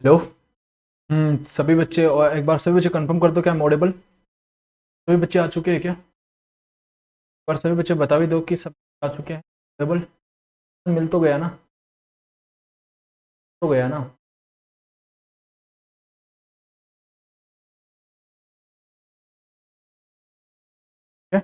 Hello. सभी बच्चे, और एक बार सभी बच्चे कंफर्म कर दो क्या I'm ऑडिबल। सभी बच्चे आ चुके हैं क्या? एक बार सभी बच्चे बता भी दो कि सब आ चुके हैं ऑडिबल। मिल तो गया ना? तो गया ना? ठीक है?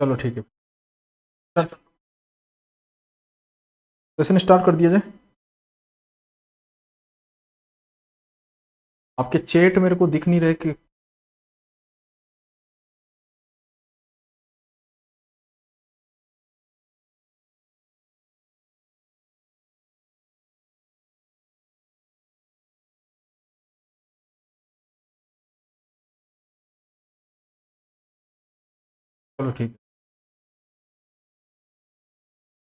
चलो ठीक है। सेशन स्टार्ट कर दिया जाए। आपके चैट मेरे को दिख नहीं रहे कि। चलो ठीक है।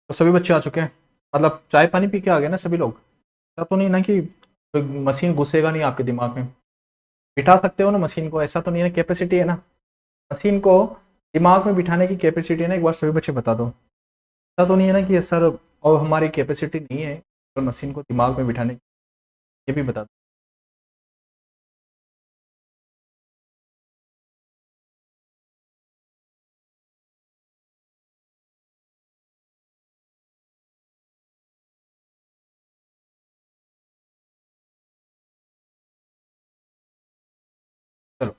तो सभी बच्चे आ चुके हैं, मतलब चाय पानी पी के आ गए ना सभी लोग? ऐसा तो नहीं ना कि मशीन घुसेगा नहीं आपके दिमाग में? बिठा सकते हो ना मशीन को, ऐसा तो नहीं है, कैपेसिटी है ना मशीन को दिमाग में बिठाने की कैपेसिटी है ना? एक बार सभी बच्चे बता दो। ऐसा तो नहीं है ना कि सर और हमारी कैपेसिटी नहीं है तो मशीन को दिमाग में बिठाने की? ये भी बता दो। चलो,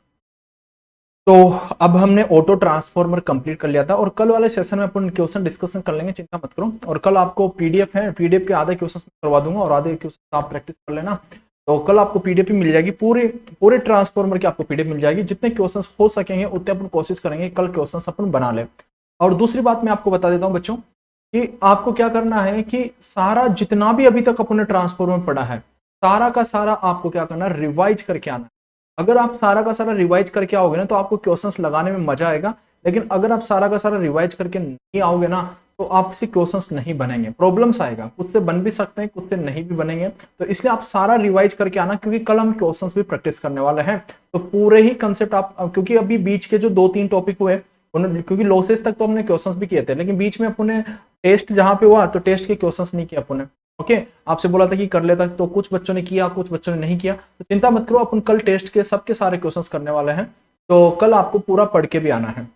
तो अब हमने ऑटो ट्रांसफॉर्मर कंप्लीट कर लिया था, और कल वाले सेशन में अपन क्वेश्चन डिस्कशन कर लेंगे, चिंता मत करो। और कल आपको पीडीएफ है, पीडीएफ के आधे क्वेश्चन करवा दूंगा और आधे क्वेश्चन आप प्रैक्टिस कर लेना। तो कल आपको पीडीएफ मिल जाएगी, पूरे पूरे ट्रांसफॉर्मर की आपको पीडीएफ मिल जाएगी। जितने क्वेश्चन हो सकेंगे उतने अपन कोशिश करेंगे कल क्वेश्चन अपन बना ले। और दूसरी बात मैं आपको बता देता हूँ बच्चों, कि आपको क्या करना है कि सारा जितना भी अभी तक अपने ट्रांसफॉर्मर पढ़ा है, सारा का सारा आपको क्या करना है, रिवाइज करके आना है। अगर आप सारा का सारा रिवाइज करके आओगे ना तो आपको क्वेश्चंस लगाने में मजा आएगा। लेकिन अगर आप सारा का सारा रिवाइज करके नहीं आओगे ना तो आपसे क्वेश्चंस नहीं बनेंगे, प्रॉब्लम्स आएगा। कुछ से बन भी सकते हैं, कुछ से नहीं भी बनेंगे। तो इसलिए आप सारा रिवाइज करके आना, क्योंकि कल हम क्वेश्चंस भी प्रैक्टिस करने वाले हैं। तो पूरे ही कंसेप्ट आप, क्योंकि अभी बीच के जो 2-3 टॉपिक हुए क्योंकि लॉसेस तक तो हमने क्वेश्चंस भी किए थे, लेकिन बीच में अपने टेस्ट जहां पे हुआ तो टेस्ट के क्वेश्चंस नहीं किए अपने। ओके, आपसे बोला था कि कर लेता, तो कुछ बच्चों ने किया, कुछ बच्चों ने नहीं किया। तो चिंता मत करो, अपन कल टेस्ट के सबके सारे क्वेश्चंस करने वाले हैं। तो कल आपको पूरा पढ़ के भी आना है।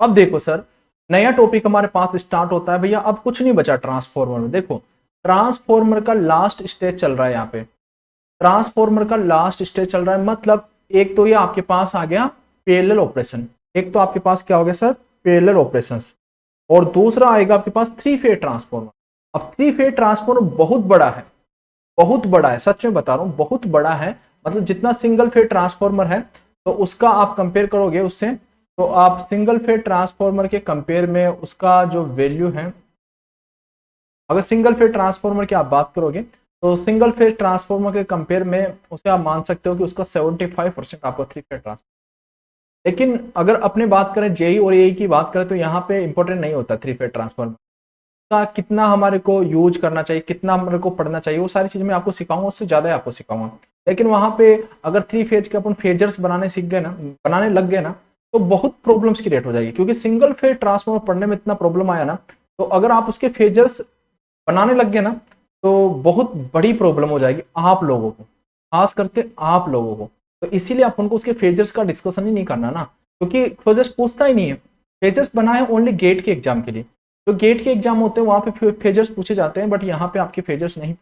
अब देखो सर, नया टॉपिक हमारे पास स्टार्ट होता है भैया। अब कुछ नहीं बचा ट्रांसफॉर्मर में। देखो, ट्रांसफॉर्मर का लास्ट स्टेज चल रहा है यहाँ पे। ट्रांसफॉर्मर का लास्ट स्टेज चल रहा है, मतलब एक तो ये आपके पास आ गया पैरेलल ऑपरेशन। एक तो आपके पास क्या हो गया सर, पैरेलल ऑपरेशंस। और दूसरा आएगा आपके पास थ्री फेज ट्रांसफॉर्मर। अब थ्री फेज ट्रांसफॉर्मर बहुत बड़ा है, बहुत बड़ा है, सच में बता रहा हूं बहुत बड़ा है। मतलब जितना सिंगल फेज ट्रांसफॉर्मर है तो उसका आप कंपेयर करोगे उससे, तो आप सिंगल फेज ट्रांसफॉर्मर के कंपेयर में उसका जो वैल्यू है, अगर सिंगल फेज ट्रांसफॉर्मर की आप बात करोगे तो सिंगल फेज ट्रांसफॉर्मर के कंपेयर में उसे आप मान सकते हो कि उसका 75% आपको थ्री फेज ट्रांसफॉर्मर। लेकिन अगर अपने बात करें जेई और एई की बात करें तो यहाँ पे इंपॉर्टेंट नहीं होता थ्री फेज ट्रांसफॉर्मर का, कितना हमारे को यूज करना चाहिए, कितना हमारे को पढ़ना चाहिए, वो सारी चीजें मैं आपको सिखाऊंगा, उससे ज्यादा ही आपको सिखाऊंगा। लेकिन वहां पे अगर थ्री फेज के अपन फेजर्स बनाने सीख गए ना, बनाने लग गए ना, तो बहुत प्रॉब्लम्स क्रिएट हो जाएगी। क्योंकि सिंगल फेज ट्रांसफॉर्मर पढ़ने में इतना प्रॉब्लम आया ना, तो अगर आप उसके फेजर्स बनाने लग गए ना तो बहुत बड़ी प्रॉब्लम हो जाएगी आप लोगों को, खास करके आप लोगों को। तो इसीलिए अपन को उसके फेजर्स का डिस्कशन ही नहीं करना ना, क्योंकि फेजर्स पूछता ही नहीं है। फेजर्स बनाए ओनली गेट के एग्जाम के लिए। जो गेट के एग्जाम होते हैं वहां पे फेजर्स पूछे जाते हैं, बट यहाँ पे आपके फेजर्स नहीं।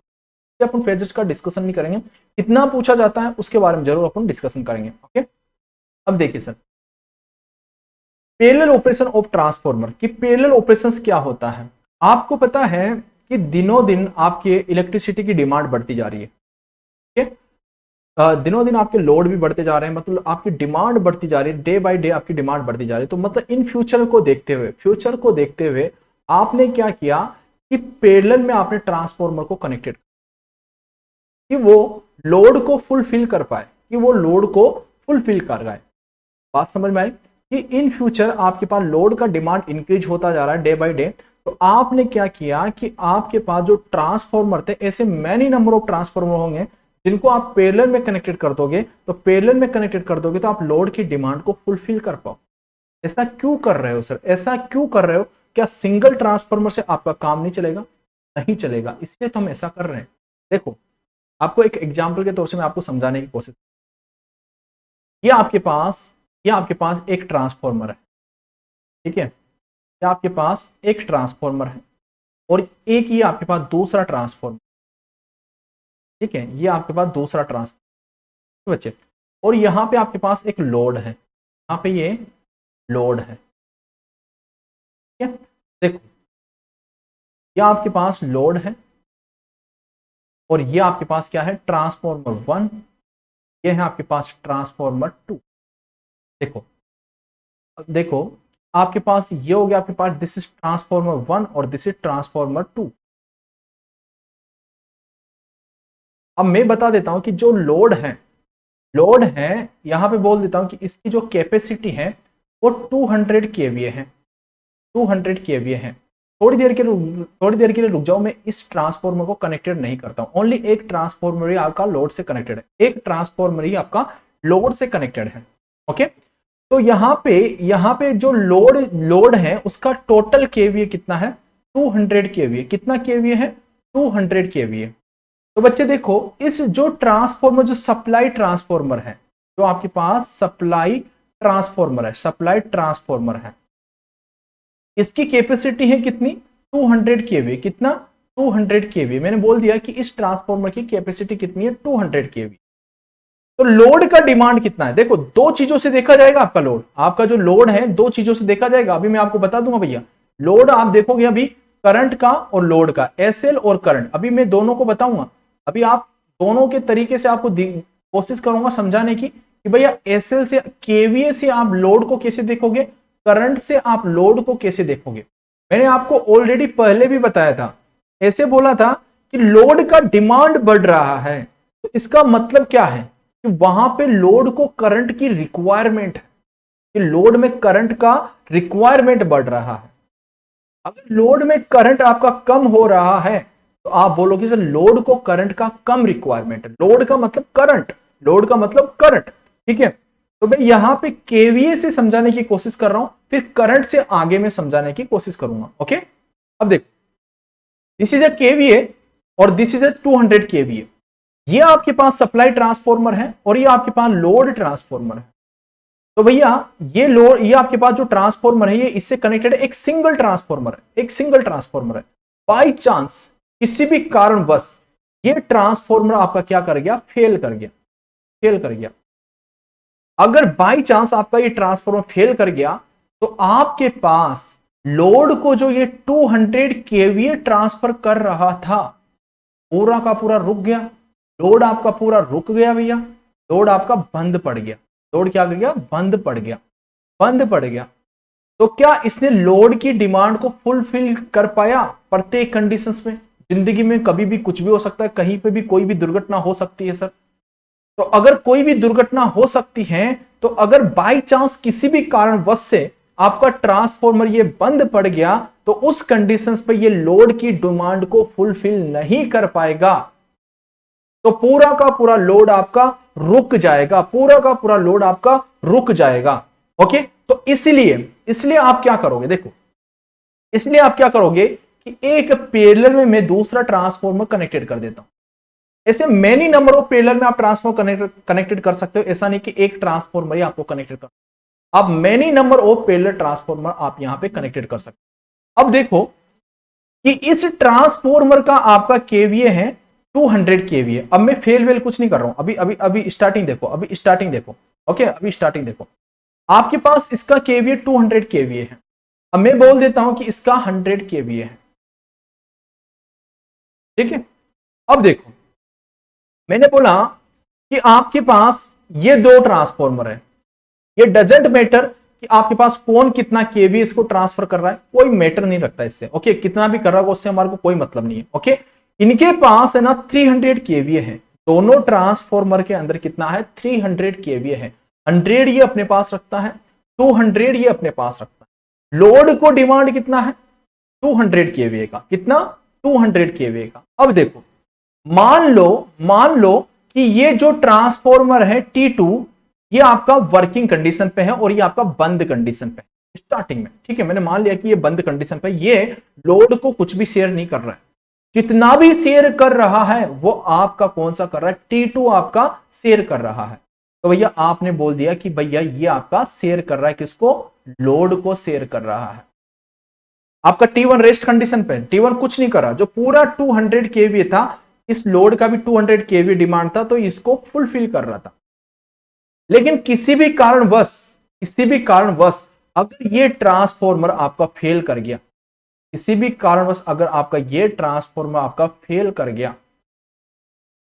अपन फेजर्स का डिस्कशन नहीं करेंगे, कितना पूछा जाता है उसके बारे में जरूर अपन डिस्कशन करेंगे। ओके, अब देखिए sir, parallel operation of transformer की पैरेलल ऑपरेशंस क्या होता है। आपको पता है कि दिनों दिन आपके इलेक्ट्रिसिटी की डिमांड बढ़ती जा रही है। ठीक है, दिनों दिन आपके लोड भी बढ़ते जा रहे हैं, मतलब आपकी डिमांड बढ़ती जा रही है, डे बाय डे आपकी डिमांड बढ़ती जा रही है। तो मतलब इन फ्यूचर को देखते हुए, फ्यूचर को देखते हुए आपने क्या किया कि पैरेलल में आपने ट्रांसफॉर्मर को कनेक्टेड, कि वो लोड को फुलफिल कर पाए, कि वो लोड को फुलफिल कर पाए। बात समझ में आई? कि इन फ्यूचर आपके पास लोड का डिमांड इंक्रीज होता जा रहा है डे बाय डे, तो आपने क्या किया कि आपके पास जो ट्रांसफॉर्मर थे, ऐसे मैनी नंबर ऑफ ट्रांसफॉर्मर होंगे जिनको आप पैरेलल में कनेक्टेड कर दोगे, तो पैरेलल में कनेक्टेड कर दोगे तो आप लोड की डिमांड को फुलफिल कर पाओ। ऐसा क्यों कर रहे हो सर, ऐसा क्यों कर रहे हो? क्या सिंगल ट्रांसफॉर्मर से आपका काम नहीं चलेगा? नहीं चलेगा, इसलिए तो हम ऐसा कर रहे हैं। देखो, आपको एक एग्जाम्पल के तौर से मैं आपको समझाने की कोशिश, ये आपके पास एक ट्रांसफॉर्मर है, ठीक है, ये आपके पास एक ट्रांसफॉर्मर है और एक ये आपके पास दूसरा ट्रांसफॉर्मर, ठीक है, ये आपके पास दूसरा ट्रांसफॉर्मर बच्चे, और यहां पे आपके पास एक लोड है, यहां पे ये लोड है, ठीक है। देखो, ये आपके पास लोड है और ये आपके पास क्या है, ट्रांसफॉर्मर 1, ये है आपके पास ट्रांसफॉर्मर 2। देखो आपके पास ये हो गया, आपके पास दिस इज ट्रांसफॉर्मर 1 और दिस इज ट्रांसफॉर्मर 2। अब मैं बता देता हूं कि जो लोड है यहां पे बोल देता हूं कि इसकी जो कैपेसिटी है वो 200 केवीए है, 200 केवीए है। थोड़ी देर के लिए रुक जाओ, मैं इस ट्रांसफॉर्मर को कनेक्टेड नहीं करता हूं, ओनली एक ट्रांसफॉर्मर ही आपका लोड से कनेक्टेड है, एक ट्रांसफॉर्मर ही आपका लोड से कनेक्टेड है। ओके, तो यहां पे जो लोड है उसका टोटल केवीए कितना है, 200 केवीए। कितना केवीए है, 200 केवीए। तो बच्चे देखो, इस जो ट्रांसफॉर्मर, जो सप्लाई ट्रांसफॉर्मर है, जो आपके पास सप्लाई ट्रांसफॉर्मर है, इसकी कैपेसिटी है कितनी, 200 केवीए। कितना, 200 केवीए। मैंने बोल दिया कि इस ट्रांसफॉर्मर की कैपेसिटी कितनी है, 200 केवीए। तो लोड का डिमांड कितना है, देखो दो चीजों से देखा जाएगा आपका लोड, आपका जो लोड है दो चीजों से देखा जाएगा। अभी मैं आपको बता दूंगा भैया, लोड आप देखोगे अभी करंट का और लोड का, एसएल और करंट, अभी मैं दोनों को बताऊंगा। अभी आप दोनों के तरीके से आपको कोशिश करूंगा समझाने की कि भैया एसएल से, केवीए से आप लोड को कैसे देखोगे, करंट से आप लोड को कैसे देखोगे। मैंने आपको ऑलरेडी पहले भी बताया था, ऐसे बोला था कि लोड का डिमांड बढ़ रहा है, तो इसका मतलब क्या है कि वहां पे लोड को करंट की रिक्वायरमेंट है, कि लोड में करंट का रिक्वायरमेंट बढ़ रहा है। अगर लोड में करंट आपका कम हो रहा है तो आप बोलोगे सर लोड को करंट का कम रिक्वायरमेंट है। लोड का मतलब करंट, लोड का मतलब करंट, ठीक है। तो मैं यहां पे केवीए से समझाने की कोशिश कर रहा हूं, फिर करंट से आगे में समझाने की कोशिश करूंगा। ओके, अब देखो, दिस इज अ केवीए और दिस इज अ 200 केवीए। ये आपके पास सप्लाई ट्रांसफॉर्मर है और ये आपके पास लोड ट्रांसफॉर्मर है। तो भैया ये आपके पास जो ट्रांसफॉर्मर है, ये इससे कनेक्टेड एक सिंगल ट्रांसफॉर्मर है, बाई चांस किसी भी कारणवश ये ट्रांसफॉर्मर आपका क्या कर गया, फेल कर गया। अगर बाई चांस आपका ये ट्रांसफॉर्मर फेल कर गया तो आपके पास लोड को जो ये 200 केवीए ट्रांसफर कर रहा था, पूरा का पूरा रुक गया। लोड आपका पूरा रुक गया भैया, लोड आपका बंद पड़ गया। लोड क्या कर गया, बंद पड़ गया। तो क्या इसने लोड की डिमांड को फुलफिल कर पाया? प्रत्येक कंडीशंस में, जिंदगी में कभी भी कुछ भी हो सकता है, कहीं पे भी कोई भी दुर्घटना हो सकती है सर। तो अगर कोई भी दुर्घटना हो सकती है, तो अगर बाई चांस किसी भी कारणवश से आपका ट्रांसफॉर्मर ये बंद पड़ गया, तो उस कंडीशंस पे ये लोड की डिमांड को फुलफिल नहीं कर पाएगा, तो पूरा का पूरा लोड आपका रुक जाएगा। ओके, तो इसलिए आप क्या करोगे, देखो, इसलिए आप क्या करोगे कि एक पैरेलल में मैं दूसरा ट्रांसफॉर्मर कनेक्टेड कर देता हूं। ऐसे मेनी नंबर ऑफ पैरेलल में आप ट्रांसफॉर्मर कनेक्टेड कर सकते हो, ऐसा नहीं कि एक ट्रांसफॉर्मर ही आपको कनेक्टेड कर, आप many number of parallel transformer आप यहां पे कनेक्टेड कर सकते हो। अब देखो कि इस ट्रांसफॉर्मर का आपका केवीए है 200 केवीए। अब मैं फेल वेल कुछ नहीं कर रहा हूं, अभी स्टार्टिंग देखो, ओके, अभी स्टार्टिंग देखो। आपके पास इसका केवीए 200 केवीए है। अब मैं बोल देता हूं कि इसका 100 केवीए है, ठीक है। अब देखो, मैंने बोला कि आपके पास ये दो ट्रांसफॉर्मर है, ये डजंट मैटर कि आपके पास कौन कितना केवी इसको ट्रांसफर कर रहा है, कोई मैटर नहीं रखता इससे। ओके, कितना भी कर रहा है उससे हमारे को कोई मतलब नहीं है। ओके, इनके पास है ना 300 केवीए है, दोनों ट्रांसफॉर्मर के अंदर कितना है, 300 केवीए है। 100 ये अपने पास रखता है, 200 ये अपने पास रखता है। लोड को डिमांड कितना है? 200 केवीए का। कितना? 200 केवीए का। अब देखो, मान लो कि ये जो ट्रांसफॉर्मर है T2, ये आपका वर्किंग कंडीशन पे है और ये आपका बंद कंडीशन पे है स्टार्टिंग में। ठीक है, मैंने मान लिया कि ये बंद कंडीशन पे, ये लोड को कुछ भी शेयर नहीं कर रहा है। जितना भी शेयर कर रहा है वो आपका कौन सा कर रहा है? T2 आपका शेयर कर रहा है। तो भैया आपने बोल दिया कि भैया ये आपका शेयर कर रहा है, किसको? लोड को शेयर कर रहा है। आपका T1 रेस्ट कंडीशन पे, T1 कुछ नहीं कर रहा, जो पूरा 200 केवीए था, इस लोड का भी 200 केवीए डिमांड था, तो इसको फुलफिल कर रहा था। लेकिन किसी भी कारणवश अगर ये ट्रांसफॉर्मर आपका फेल कर गया, किसी भी कारणवश अगर आपका ये ट्रांसफॉर्मर आपका फेल कर गया,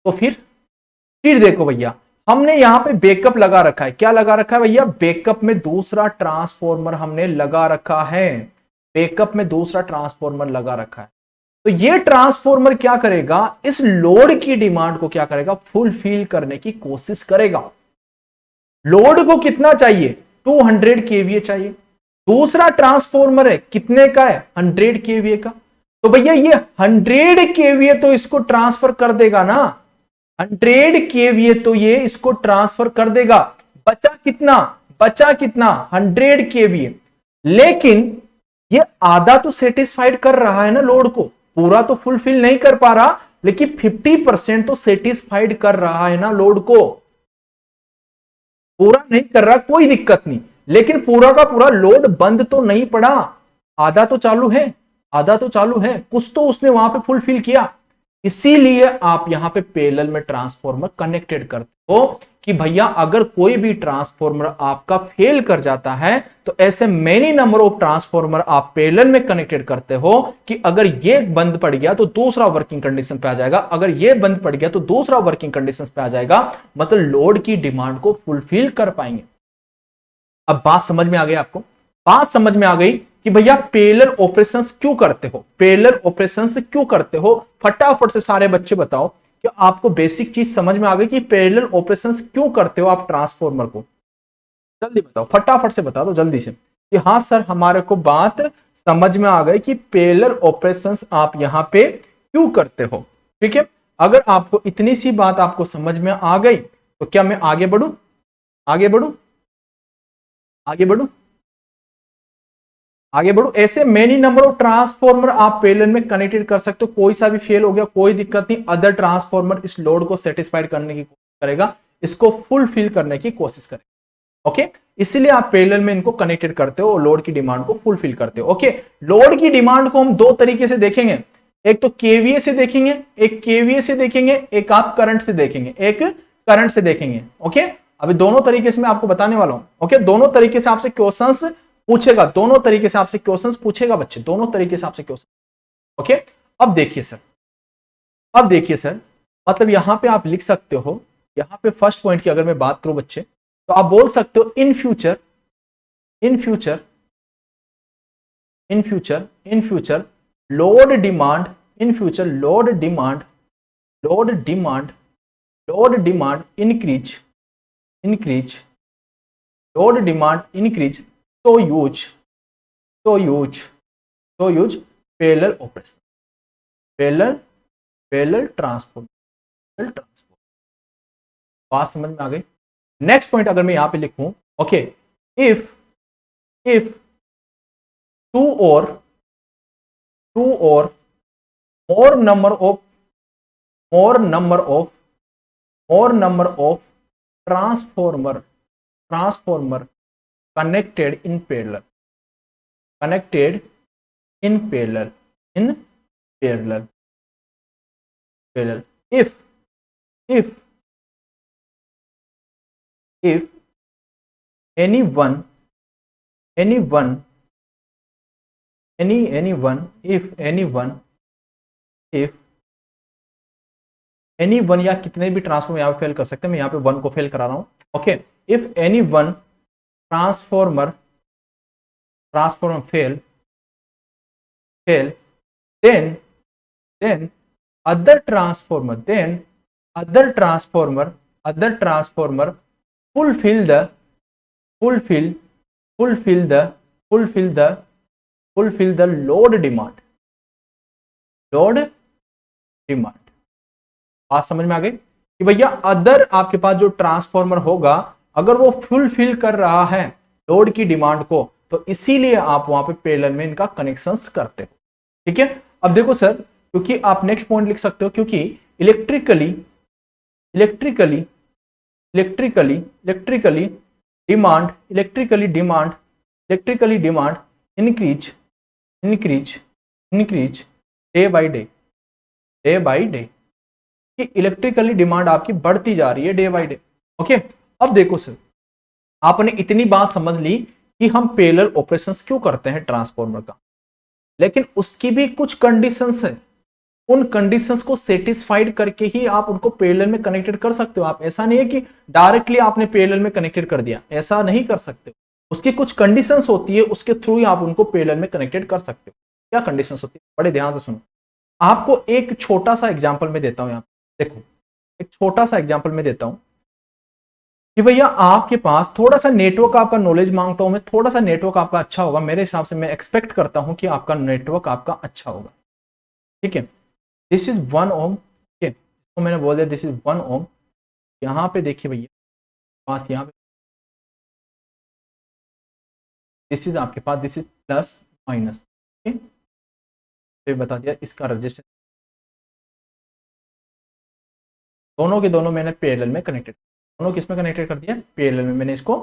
तो फिर देखो भैया, हमने यहां पे बैकअप लगा रखा है। क्या लगा रखा है भैया? बैकअप में दूसरा ट्रांसफॉर्मर हमने लगा रखा है। बैकअप में दूसरा ट्रांसफॉर्मर लगा रखा है। तो ये ट्रांसफॉर्मर क्या करेगा? इस लोड की डिमांड को क्या करेगा? फुलफिल करने की कोशिश करेगा। लोड को कितना चाहिए? 200 केवीए चाहिए। दूसरा ट्रांसफॉर्मर है, कितने का है? 100 केवीए का। तो भैया ये 100 केवीए तो इसको ट्रांसफर कर देगा ना, 100 केवीए तो ये इसको ट्रांसफर कर देगा। बचा कितना? 100 केवीए। लेकिन ये आधा तो सेटिस्फाइड कर रहा है ना लोड को, पूरा तो फुलफिल नहीं कर पा रहा, लेकिन 50% तो सेटिस्फाइड कर रहा है ना लोड को। पूरा नहीं कर रहा कोई दिक्कत नहीं, लेकिन पूरा का पूरा लोड बंद तो नहीं पड़ा, आधा तो चालू है, कुछ तो उसने वहां पे फुलफिल किया। इसीलिए आप यहां पे पैरेलल में ट्रांसफॉर्मर कनेक्टेड करते हो कि भैया अगर कोई भी ट्रांसफॉर्मर आपका फेल कर जाता है, तो ऐसे मेनी नंबर ऑफ ट्रांसफॉर्मर आप पैरेलल में कनेक्टेड करते हो कि अगर ये बंद पड़ गया तो दूसरा वर्किंग कंडीशन पे आ जाएगा, अगर ये बंद पड़ गया तो दूसरा वर्किंग कंडीशन पे आ जाएगा, मतलब लोड की डिमांड को फुलफिल कर पाएंगे। अब बात समझ में आ गई आपको? बात समझ में आ गई कि भैया पैरेलल ऑपरेशंस क्यों करते हो, पैरेलल ऑपरेशंस क्यों करते हो? फटाफट से सारे बच्चे बताओ कि आपको बेसिक चीज समझ में आ गई कि पैरेलल ऑपरेशंस क्यों करते हो आप ट्रांसफॉर्मर को? जल्दी बताओ, फटाफट से बता दो जल्दी से कि हाँ सर हमारे को बात समझ में आ गई कि पैरेलल ऑपरेशंस आप यहां पे क्यों करते हो। ठीक है, अगर आपको इतनी सी बात आपको समझ में आ गई तो क्या मैं आगे बढ़ूं? ऐसे मेनी नंबर ऑफ ट्रांसफॉर्मर आप पैरेलल में कनेक्टेड कर सकते हो। कोई सा भी फेल हो गया कोई दिक्कत नहीं, अदर ट्रांसफॉर्मर इस लोड को सेटिस्फाइड करने की कोशिश करेगा, इसको फुलफिल करने की कोशिश करेगा। ओके, इसीलिए आप पैरेलल में इनको कनेक्टेड करते हो और लोड की डिमांड को फुलफिल करते हो। ओके, लोड की डिमांड को हम दो तरीके से देखेंगे, एक तो केवीए से देखेंगे, एक आप करंट से देखेंगे, ओके। अभी दोनों तरीके से मैं आपको बताने वाला हूं। ओके, दोनों तरीके से आपसे क्वेश्चंस पूछेगा, बच्चे, दोनों तरीके से आपसे क्वेश्चन। ओके, अब देखिए सर, मतलब यहां पे आप लिख सकते हो, यहां पे फर्स्ट पॉइंट की अगर मैं बात करूं बच्चे, तो आप बोल सकते हो in future load demand increase, so use parallel operation, parallel transformer. बात समझ में आ गई? नेक्स्ट पॉइंट अगर मैं यहां पे लिखूं, ओके, इफ टू और more number of transformer connected in parallel, if anyone या कितने भी ट्रांसफॉर्मर यहां पे फेल कर सकते हैं, मैं यहां पे वन को फेल करा रहा हूं। Okay, if any one transformer fail, then other transformer fulfill fulfill the fulfill the fulfill the load demand, load demand। बात समझ में आ गई कि भैया अदर आपके पास जो ट्रांसफॉर्मर होगा अगर वो फुलफिल कर रहा है लोड की डिमांड को, तो इसीलिए आप वहां पे पैरेलल में इनका कनेक्शंस करते हो। ठीक है, अब देखो सर, क्योंकि आप नेक्स्ट पॉइंट लिख सकते हो, क्योंकि electrically electrically electrically electrically demand electrically demand electrically demand increase increase increase day by day, day by day, कि इलेक्ट्रिकली डिमांड आपकी बढ़ती जा रही है डे बाय डे। ओके, अब देखो सर, आपने इतनी बात समझ ली कि हम पैरेलल ऑपरेशंस क्यों करते हैं ट्रांसफार्मर का, लेकिन उसकी भी कुछ कंडीशंस है। उन कंडीशंस को सेटिस्फाइड करके ही आप उनको पैरेलल में कनेक्टेड कर सकते हो। आप ऐसा नहीं है कि डायरेक्टली आपने पैरेलल में कनेक्टेड कर दिया, ऐसा नहीं कर सकते। उसकी कुछ कंडीशंस होती है, उसके थ्रू ही आप उनको पैरेलल में कनेक्टेड कर सकते हो। क्या कंडीशंस होती है, बड़े ध्यान से सुनो। आपको एक छोटा सा एग्जाम्पल में देता हूं। यहाँ देखो, एक छोटा सा एग्जाम्पल में देता हूं कि भैया आपके पास थोड़ा सा नेटवर्क, आपका नॉलेज मांगता हूं मैं, थोड़ा सा नेटवर्क आपका अच्छा होगा। मेरे हिसाब से मैं एक्सपेक्ट करता हूं कि आपका नेटवर्क आपका अच्छा होगा। ठीक है, दिस इज 1 ओम। ठीक है, तो मैंने बोल दिया दिस इज 1 ओम। यहां पे देखिए भैया पास, यहाँ पे दिस इज आपके पास, दिस इज प्लस माइनस। तो बता दिया इसका रजिस्टेंस, दोनों के दोनों मैंने पैरेलल में कनेक्टेड, दोनों किस में कनेक्टेड कर दिया, पैरेलल में मैंने इसको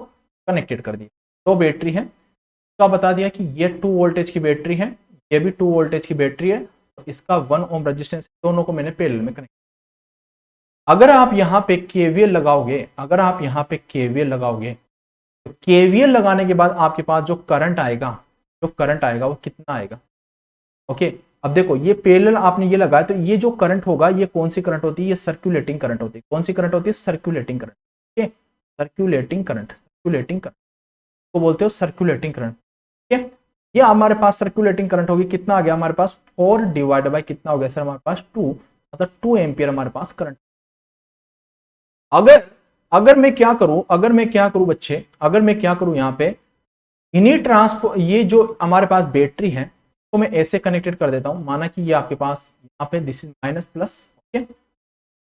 कनेक्टेड कर दिया। तो बैटरी है, तो बता दिया कि ये 2 वोल्टेज की बैटरी है, ये भी 2 वोल्टेज की बैटरी है, तो इसका 1 ओम रेजिस्टेंस, दोनों को मैंने पैरेलल में कनेक्ट। अगर आप यहाँ पे केवीएल लगाओगे, अगर आप यहाँ पे केवीएल लगाओगे, तो केवीएल लगाने के बाद आपके पास जो करंट आएगा, जो करंट आएगा वो कितना आएगा। ओके, अब देखो ये पैरेलल आपने ये लगाया, तो ये जो करंट होगा ये कौन सी करंट होती है, ये सर्कुलेटिंग करंट होती है। कौन सी करंट होती है, सर्कुलेटिंग करंट। ठीक है, सर्कुलेटिंग करंट, सर्कुलेटिंग करंट को बोलते हो सर्कुलेटिंग करंट। ठीक है, ये हमारे पास सर्कुलेटिंग करंट होगी, कितना आ गया हमारे पास 4 डिवाइड बाय कितना हो गया सर हमारे पास 2, मतलब 2 एम्पियर हमारे पास करंट। अगर मैं क्या करूं, अगर मैं क्या करूं बच्चे, अगर मैं क्या करूं यहाँ पे इन्हीं ट्रांसफर, ये जो हमारे पास बैटरी है तो मैं ऐसे कनेक्टेड कर देता हूं। माना कि ये आपके पास यहाँ पे this is minus plus. Okay,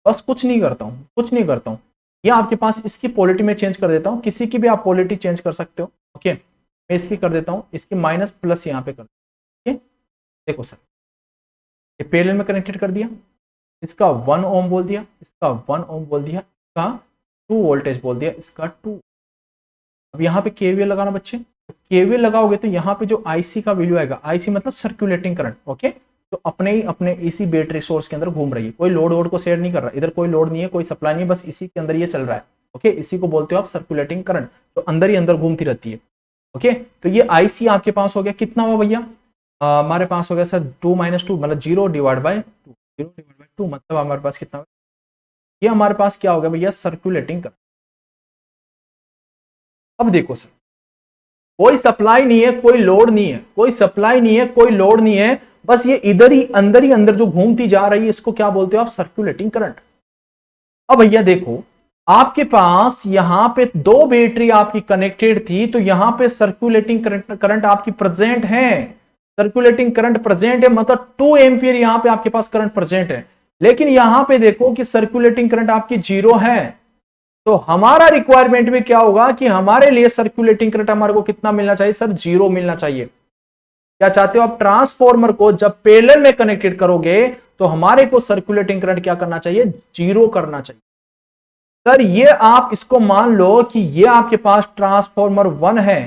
बस कुछ नहीं करता हूं, कुछ नहीं करता हूं, ये आपके पास इसकी पोलैरिटी में चेंज कर देता हूं। किसी की भी आप पोलैरिटी चेंज कर सकते हो। ओके, मैं इसकी कर देता हूं, इसकी माइनस प्लस यहाँ पे कर देता हूं। देखो सर, ये पैरेलल में कनेक्टेड कर दिया, इसका 1 ओम बोल दिया, इसका 1 ओम बोल दिया, इसका 2 वोल्टेज बोल दिया, इसका 2। अब यहाँ पे केवीएल लगाना बच्चे, केवीएल लगाओगे तो यहाँ पे जो आईसी का वैल्यू आएगा, आईसी मतलब सर्कुलेटिंग करंट। ओके, तो अपने ही अपने इसी बैटरी सोर्स के अंदर घूम रही है, कोई लोड वोड को शेयर नहीं कर रहा, इधर कोई लोड नहीं है, कोई सप्लाई नहीं है, बस इसी के अंदर ये चल रहा है। ओके, इसी को बोलते हो आप सर्कुलेटिंग करंट, तो अंदर ही अंदर घूमती रहती है। ओके, तो ये आईसी आपके पास हो गया, कितना हुआ भैया हमारे पास हो गया सर 2 - 2 मतलब 0 डिवाइड बाय 2, 0 डिवाइड बाय 2 मतलब हमारे पास कितना, ये हमारे पास क्या हो गया भैया, सर्कुलेटिंग करंट। अब देखो सर, कोई सप्लाई नहीं है, कोई लोड नहीं है, कोई सप्लाई नहीं है, कोई लोड नहीं है, बस ये इधर ही अंदर जो घूमती जा रही है, इसको क्या बोलते हो आप, सर्कुलेटिंग करंट। अब भैया देखो, आपके पास यहां पे 2 बैटरी आपकी कनेक्टेड थी, तो यहां पे सर्कुलेटिंग करंट आपकी प्रेजेंट है, सर्कुलेटिंग करंट प्रेजेंट है, मतलब 2 एम्पियर यहां पे आपके पास करंट प्रेजेंट है। लेकिन यहां पे देखो कि सर्कुलेटिंग करंट आपकी 0 है, तो हमारा रिक्वायरमेंट में क्या होगा कि हमारे लिए सर्कुलेटिंग करंट हमारे को कितना मिलना चाहिए सर, 0 मिलना चाहिए। क्या चाहते हो आप, ट्रांसफॉर्मर को जब पैरेलल में कनेक्टेड करोगे तो हमारे को सर्कुलेटिंग करंट क्या करना चाहिए, 0 करना चाहिए। सर ये आप इसको मान लो कि ये आपके पास ट्रांसफॉर्मर 1 है,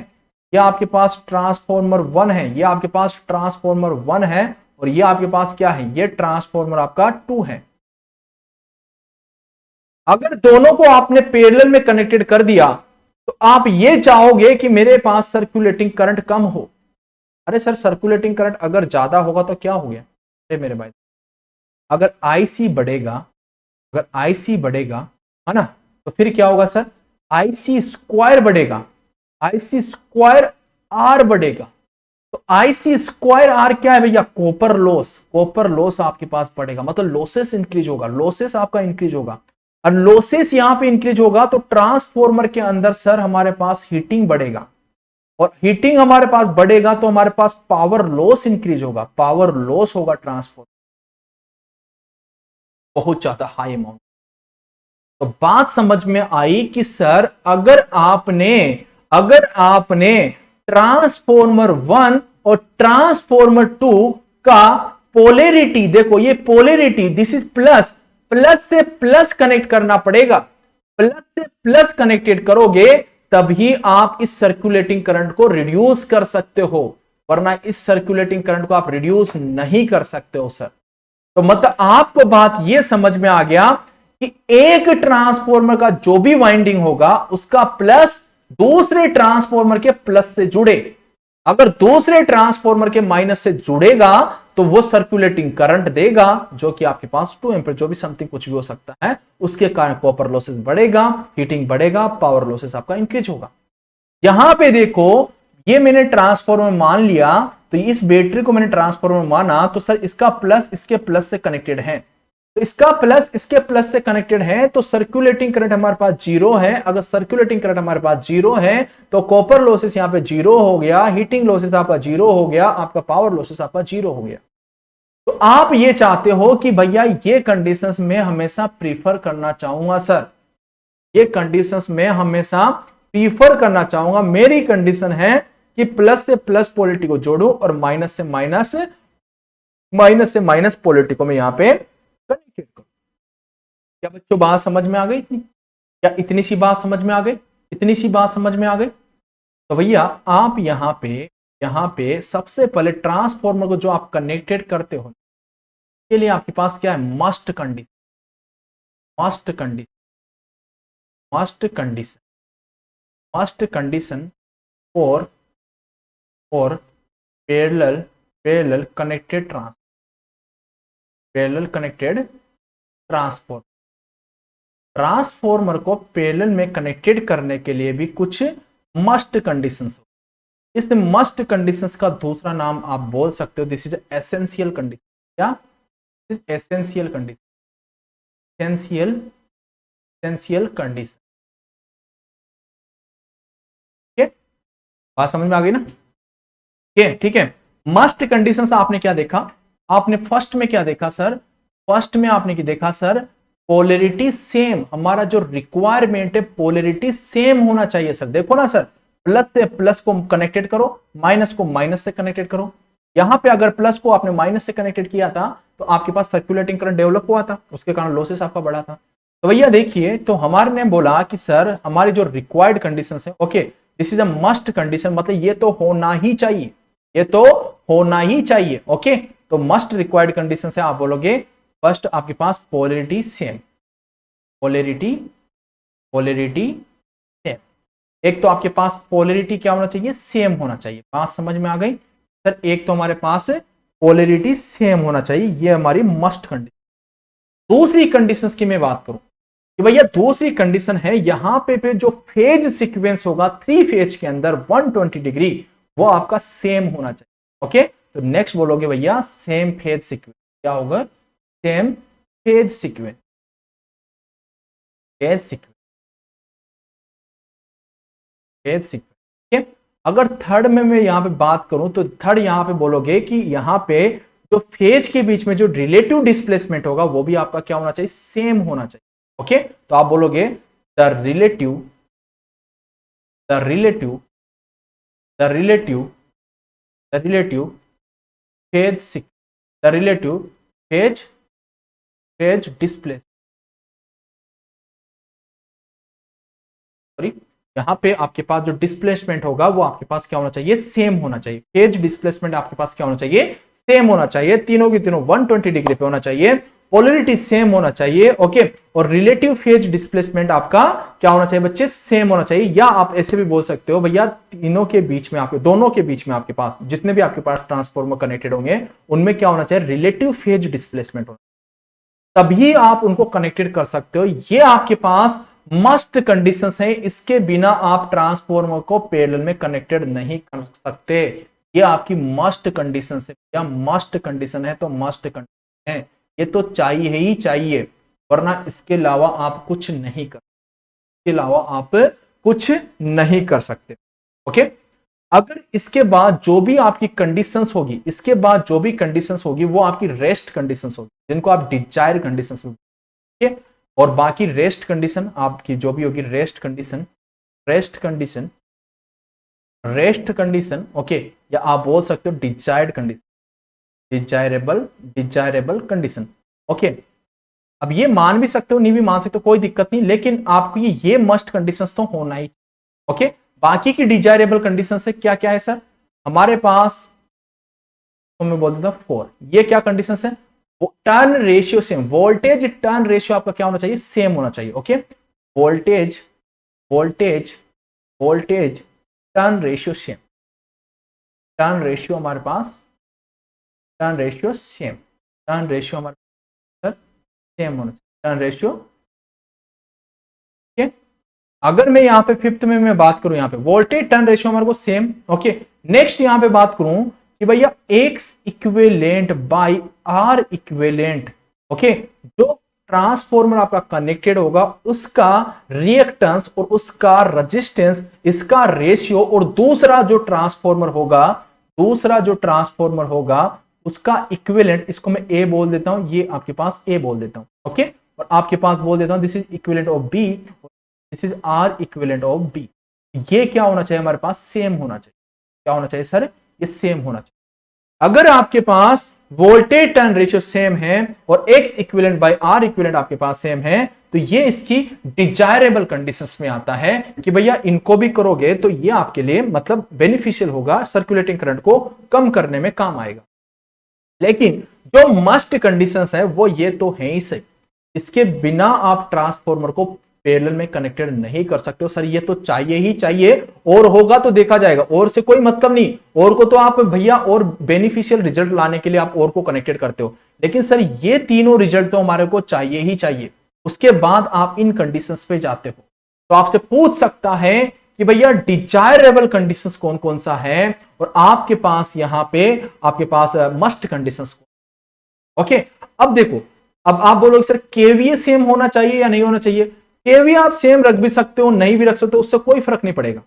ये आपके पास ट्रांसफॉर्मर 1 है, ये आपके पास ट्रांसफॉर्मर 1 है, और ये आपके पास क्या है, ये ट्रांसफॉर्मर आपका 2 है। अगर दोनों को आपने पैरेलल में कनेक्टेड कर दिया तो आप ये चाहोगे कि मेरे पास सर्कुलेटिंग करंट कम हो। अरे सर, सर्कुलेटिंग करंट अगर ज्यादा होगा तो क्या हो गया, अरे मेरे भाई, अगर आईसी बढ़ेगा, अगर आईसी बढ़ेगा, है ना, तो फिर क्या होगा सर, आईसी स्क्वायर बढ़ेगा, आईसी स्क्वायर आर बढ़ेगा। तो आईसी स्क्वायर आर क्या है भैया, कॉपर लॉस, कॉपर लॉस आपके पास पड़ेगा, मतलब लॉसेस इंक्रीज होगा, लॉसेस आपका इंक्रीज होगा, और लॉसेस यहां पे इंक्रीज होगा तो ट्रांसफॉर्मर के अंदर सर हमारे पास हीटिंग बढ़ेगा। और हीटिंग हमारे पास बढ़ेगा तो हमारे पास पावर लॉस इंक्रीज होगा, पावर लॉस होगा ट्रांसफॉर्मर बहुत ज्यादा हाई अमाउंट। तो बात समझ में आई कि सर अगर आपने ट्रांसफॉर्मर 1 और ट्रांसफॉर्मर 2 का पोलैरिटी, देखो ये polarity, this is plus, plus से प्लस कनेक्ट करना पड़ेगा, प्लस से प्लस कनेक्टेड करोगे तभी आप इस सर्कुलेटिंग करंट को रिड्यूस कर सकते हो, वरना इस सर्कुलेटिंग करंट को आप रिड्यूस नहीं कर सकते हो सर। तो मतलब आपको बात यह समझ में आ गया कि एक ट्रांसफॉर्मर का जो भी वाइंडिंग होगा उसका प्लस दूसरे ट्रांसफॉर्मर के प्लस से जुड़े, अगर दूसरे ट्रांसफॉर्मर के माइनस से जुड़ेगा तो वो सर्कुलेटिंग करंट देगा जो कि आपके पास 2 एम्पीयर जो भी समथिंग कुछ भी हो सकता है, उसके कारण कॉपर लॉसेस बढ़ेगा, हीटिंग बढ़ेगा, पावर लॉसेस आपका इंक्रीज होगा। यहां पे देखो ये मैंने ट्रांसफॉर्मर मान लिया, तो इस बैटरी को मैंने ट्रांसफॉर्मर माना, तो सर इसका प्लस इसके प्लस से कनेक्टेड है, तो इसका प्लस इसके प्लस से कनेक्टेड है, तो सर्कुलेटिंग करंट हमारे पास जीरो है। अगर सर्कुलेटिंग करंट हमारे पास जीरो है तो कॉपर लॉसेस यहां पे जीरो हो गया, हीटिंग लॉसेस आपका जीरो हो गया, आपका पावर लॉसेस आपका जीरो हो गया। तो आप ये चाहते हो कि भैया ये कंडीशंस में हमेशा प्रीफर करना चाहूंगा सर, ये कंडीशंस में हमेशा प्रीफर करना चाहूंगा, मेरी कंडीशन है कि प्लस से प्लस पोलैरिटी को जोड़ू और माइनस से माइनस पोलैरिटी को मैं यहां पे कनेक्टेड करो। क्या बच्चों बात समझ में आ गई? क्या इतनी सी बात समझ में आ गई? इतनी सी बात समझ में आ गई? तो भैया आप यहां पे सबसे पहले ट्रांसफॉर्मर को जो आप कनेक्टेड करते हो के लिए आपके पास क्या है? Must condition, must condition, must condition, must condition और पैरेलल कनेक्टेड ट्रांसफॉर्मर। ट्रांसफॉर्मर को पैरेलल में कनेक्टेड करने के लिए भी कुछ मस्ट कंडीशंस, इस मस्ट कंडीशंस का दूसरा नाम आप बोल सकते हो दिस इज एसेंशियल कंडीशन। क्या? Essential condition, essential condition. ठीक है, बात समझ में आ गई ना? ठीक है। मस्ट कंडीशंस आपने क्या देखा? आपने फर्स्ट में क्या देखा सर? फर्स्ट में आपने क्या देखा सर? पोलैरिटी सेम, हमारा जो रिक्वायरमेंट है पोलैरिटी सेम होना चाहिए सर। देखो ना सर, प्लस से प्लस को कनेक्टेड करो, माइनस को माइनस से कनेक्टेड करो। यहां पे अगर प्लस को आपने माइनस से कनेक्टेड किया था तो आपके पास सर्कुलेटिंग करंट डेवलप हुआ था, उसके कारण लॉसेस आपका बढ़ा था। तो भैया देखिए, तो हमारे ने बोला कि सर हमारी जो रिक्वायर्ड कंडीशन है, okay this is a must condition, मतलब ये तो होना ही चाहिए, ये तो होना ही चाहिए। ओके, तो मस्ट रिक्वायर्ड कंडीशन से आप बोलोगे फर्स्ट आपके पास पोलैरिटी सेम, पोलैरिटी सेम। एक तो आपके पास पोलैरिटी क्या होना चाहिए? सेम होना चाहिए। बात समझ में आ गई सर? एक तो हमारे पास पोलैरिटी सेम होना चाहिए, ये हमारी मस्ट कंडीशन। दूसरी कंडीशन की मैं बात करूं कि भैया दूसरी कंडीशन है यहां पे जो फेज सीक्वेंस होगा 3 फेज के अंदर 120 डिग्री, वो आपका सेम होना चाहिए। ओके, तो नेक्स्ट बोलोगे भैया सेम फेज सीक्वेंस। क्या होगा? Same phase sequence, phase sequence, phase sequence. ठीक है, अगर थर्ड में मैं यहां पे बात करूं तो थर्ड यहां पे बोलोगे कि यहां पे जो फेज के बीच में जो रिलेटिव डिस्प्लेसमेंट होगा वो भी आपका क्या होना चाहिए? सेम होना चाहिए। ओके, तो आप बोलोगे the relative phase displace, sorry, यहां पे आपके पास जो डिस्प्लेसमेंट होगा वो आपके पास क्या होना चाहिए? सेम होना चाहिए। फेज डिस्प्लेसमेंट आपके पास क्या होना चाहिए? सेम होना चाहिए। तीनों की तीनों 120 डिग्री पे होना चाहिए, पोलैरिटी सेम होना चाहिए। ओके, और रिलेटिव फेज डिस्प्लेसमेंट आपका क्या होना चाहिए बच्चे? सेम होना चाहिए। या आप ऐसे भी बोल सकते हो भैया तीनों के बीच में, आपके दोनों के बीच में, आपके पास जितने भी आपके पास ट्रांसफॉर्मर कनेक्टेड होंगे उनमें क्या होना चाहिए? रिलेटिव फेज डिस्प्लेसमेंट होना, तभी आप उनको कनेक्टेड कर सकते हो। ये आपके पास मस्ट कंडीशंस है, इसके बिना आप ट्रांसफॉर्मर को पैरेलल में कनेक्टेड नहीं कर सकते। ये आपकी मस्ट कंडीशन है। या मस्ट कंडीशन है तो मस्ट कंडीशन है, ये तो चाहिए ही चाहिए, वरना इसके अलावा आप कुछ नहीं कर, इसके अलावा आप कुछ नहीं कर सकते। ओके, अगर इसके बाद जो भी आपकी कंडीशंस होगी, इसके बाद जो भी कंडीशंस होगी वो आपकी रेस्ट कंडीशंस होगी, जिनको आप डिजायर कंडीशंस में, ठीक है। और बाकी रेस्ट कंडीशन आपकी जो भी होगी, rest condition, rest condition, rest condition, okay, या आप बोल सकते हो desired condition, desirable, desirable condition, okay. अब ये मान भी सकते हो, नहीं भी मान सकते हो, कोई दिक्कत नहीं, लेकिन आपको ये मस्ट कंडीशंस तो होना ही, ओके। बाकी की डिजायरेबल कंडीशन से क्या क्या है सर हमारे पास, तो मैं बोल देता हूं 4। ये क्या कंडीशन है, turn ratio same, voltage turn ratio आपका क्या होना चाहिए, सेम होना चाहिए, okay. Voltage, voltage, voltage turn ratio same, turn ratio हमारे पास, turn ratio same, turn ratio हमारे पास सेम होना चाहिए, टर्न रेशियो, ठीक है। अगर मैं यहां पे फिफ्थ में मैं बात करूं, यहां पे वोल्टेज टर्न रेशियो हमारे को सेम, ओके। नेक्स्ट यहां पे बात करूं कि भैया X equivalent by R equivalent, okay. जो ट्रांसफॉर्मर आपका कनेक्टेड होगा उसका रिएक्टेंस और उसका रेजिस्टेंस, इसका रेशियो, और दूसरा जो ट्रांसफॉर्मर होगा, दूसरा जो ट्रांसफॉर्मर होगा उसका इक्विवेलेंट, इसको मैं ए बोल देता हूं, ये आपके पास ए बोल देता हूं, ओके। और आपके पास बोल देता हूं this is equivalent of B, this is R equivalent of B. ये क्या होना चाहिए हमारे पास, सेम होना चाहिए। क्या होना चाहिए सर, ये सेम होना चाहिए। अगर आपके पास वोल्टेज टर्न रेशियो सेम है और X equivalent by R equivalent आपके पास सेम है, तो ये इसकी डिजायरेबल कंडीशंस में आता है कि भैया इनको भी करोगे तो ये आपके लिए मतलब बेनिफिशियल होगा, सर्कुलेटिंग करंट को कम करने में काम आएगा। लेकिन जो मस्ट कंडीशंस है वो ये तो है ही सही, इसके बिना आप ट्रांसफॉर्मर को पैरेलल में कनेक्टेड नहीं कर सकते हो सर, ये तो चाहिए ही चाहिए, और होगा तो देखा जाएगा, और से कोई मतलब नहीं, और को तो आप भैया और बेनिफिशियल रिजल्ट लाने के लिए आप और को कनेक्टेड करते हो, लेकिन सर ये तीनों रिजल्ट तो हमारे को चाहिए ही चाहिए, उसके बाद आप इन कंडीशंस पे जाते हो। तो आपसे पूछ सकता है कि भैया डिजायरेबल कंडीशंस कौन कौन सा है, और आपके पास यहां पे आपके पास मस्ट कंडीशंस, ओके। अब देखो, अब आप बोलोगे सर केवीए सेम होना चाहिए या नहीं होना चाहिए, केवीए आप सेम रख भी सकते हो, नहीं भी रख सकते हो, उससे कोई फर्क नहीं पड़ेगा,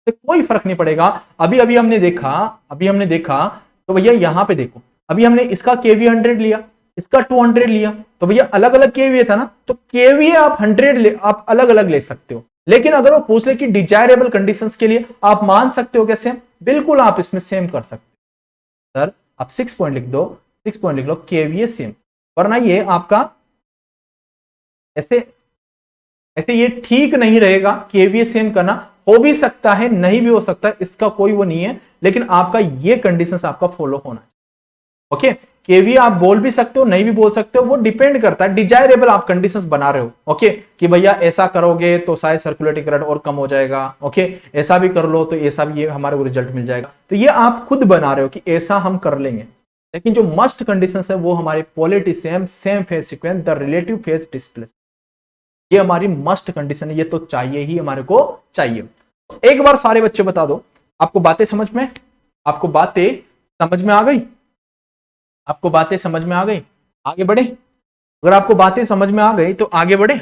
कोई फर्क नहीं पड़ेगा। अभी अभी हमने देखा, अभी हमने देखा, तो भैया यहां पे देखो, अभी हमने इसका केवीए 100 लिया, इसका 200 लिया, तो भैया अलग अलग केवीए था ना, तो केवीए आप 100 आप अलग अलग ले सकते हो। लेकिन अगर वो पूछ ले कि डिजायरेबल कंडीशंस के लिए आप मान सकते हो कैसे, बिल्कुल आप इसमें सेम कर सकते हो सर, आप 6 पॉइंट लिख दो, 6 पॉइंट लिख लो, केवीए सेम, वरना ये आपका ऐसे ऐसे ये ठीक नहीं रहेगा, केवीए सेम करना हो भी सकता है, नहीं भी हो सकता है, इसका कोई वो नहीं है, लेकिन आपका ये कंडीशंस आपका फॉलो होना है, ओके। केवीए आप बोल भी सकते हो, नहीं भी बोल सकते हो, वो डिपेंड करता है, डिजायरेबल आप कंडीशंस बना रहे हो, ओके, कि भैया ऐसा करोगे तो शायद सर्कुलेटिंग करंट और कम हो जाएगा, ओके, ऐसा भी कर लो तो ऐसा भी ये हमारे को रिजल्ट मिल जाएगा, तो ये आप खुद बना रहे हो कि ऐसा हम कर लेंगे। लेकिन जो मस्ट कंडीशंस है वो हमारी polarity same, same phase sequence, the relative phase displacement, ये हमारी मस्ट कंडीशन है, ये तो चाहिए ही हमारे को चाहिए। एक बार सारे बच्चे बता दो, आपको बातें समझ में, आपको बातें समझ में आ गई, आपको बातें समझ में आ गई, आगे बढ़े। अगर आपको बातें समझ में आ गई तो आगे बढ़े,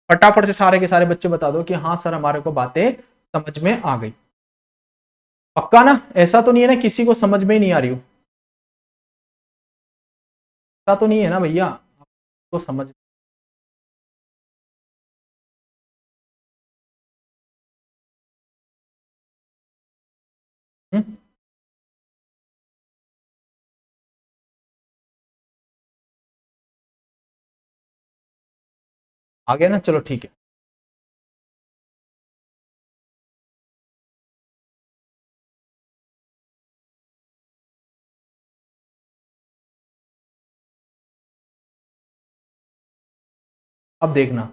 फटाफट से सारे के सारे बच्चे बता दो कि हाँ सर हमारे को बातें समझ में आ गई। पक्का ना, ऐसा तो नहीं है ना किसी को समझ में ही नहीं आ रही हो, ऐसा तो नहीं है ना भैया, आपको समझ, आ गया ना, चलो ठीक है। अब देखना,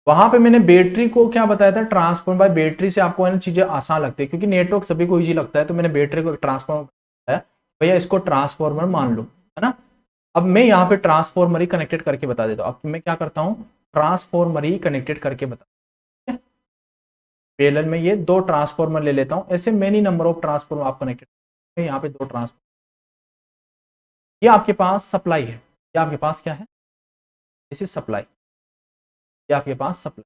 वहां पे मैंने बैटरी को क्या बताया था, ट्रांसफॉर्म बाय बैटरी से आपको है ना चीजें आसान लगती है, क्योंकि नेटवर्क सभी को इजी लगता है, तो मैंने बैटरी को ट्रांसफॉर्मर बताया, भैया इसको ट्रांसफॉर्मर मान लो, है ना। अब मैं यहाँ पे ट्रांसफॉर्मर ही कनेक्टेड करके बता देता हूँ, अब मैं क्या करता हूँ, ट्रांसफॉर्मर ही कनेक्टेड करके बता, पैरेलल में ये दो ट्रांसफॉर्मर ले लेता हूँ, ऐसे मेनी नंबर ऑफ ट्रांसफॉर्मर आप कनेक्टेड, यहाँ पे दो ट्रांसफॉर्मर, ये आपके पास सप्लाई है, ये आपके पास क्या है, दिस इज सप्लाई, ये आपके पास सप्लाई।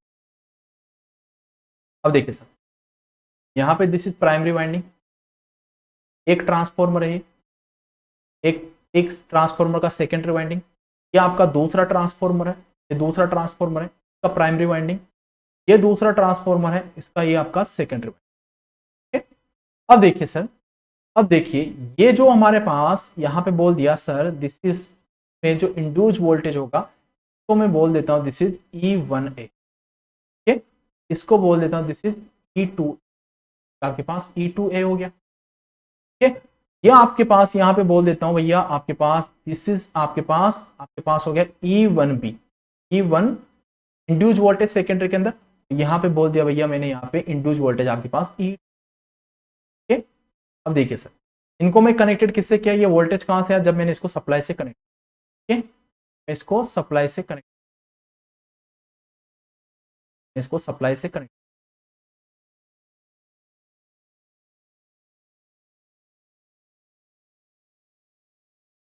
अब देखिए सर, यहाँ पे दिस इज प्राइमरी वाइंडिंग, एक ट्रांसफॉर्मर है, एक ट्रांसफॉर्मर का सेकेंडरी वाइंडिंग, ये आपका दूसरा ट्रांसफॉर्मर है, ये दूसरा ट्रांसफॉर्मर है, इसका प्राइमरी वाइंडिंग, ये दूसरा ट्रांसफॉर्मर है, इसका ये आपका सेकेंडरी वाइंडिंग। अब देखिए सर, अब देखिए ये जो हमारे पास यहाँ पे बोल दिया सर, दिस इज में जो इंड्यूस्ड वोल्टेज होगा तो मैं बोल देता हूं दिस इज E1A, ठीक है, इसको बोल देता हूं दिस इज E2, आपके पास E2A हो गया, ठीक है। या आपके पास यहाँ पे बोल देता हूं भैया आपके पास दिस इज आपके पास हो गया E1B, E1 induced voltage secondary के अंदर, यहाँ पे बोल दिया भैया मैंने यहाँ पे इंड्यूस्ड वोल्टेज आपके पास E, ठीक है। अब देखिए सर, इनको मैं कनेक्टेड किससे किया, ये वोल्टेज कहां से आया, जब मैंने इसको सप्लाई से कनेक्ट, ठीक है, इसको सप्लाई से कनेक्ट, इसको सप्लाई से कनेक्ट,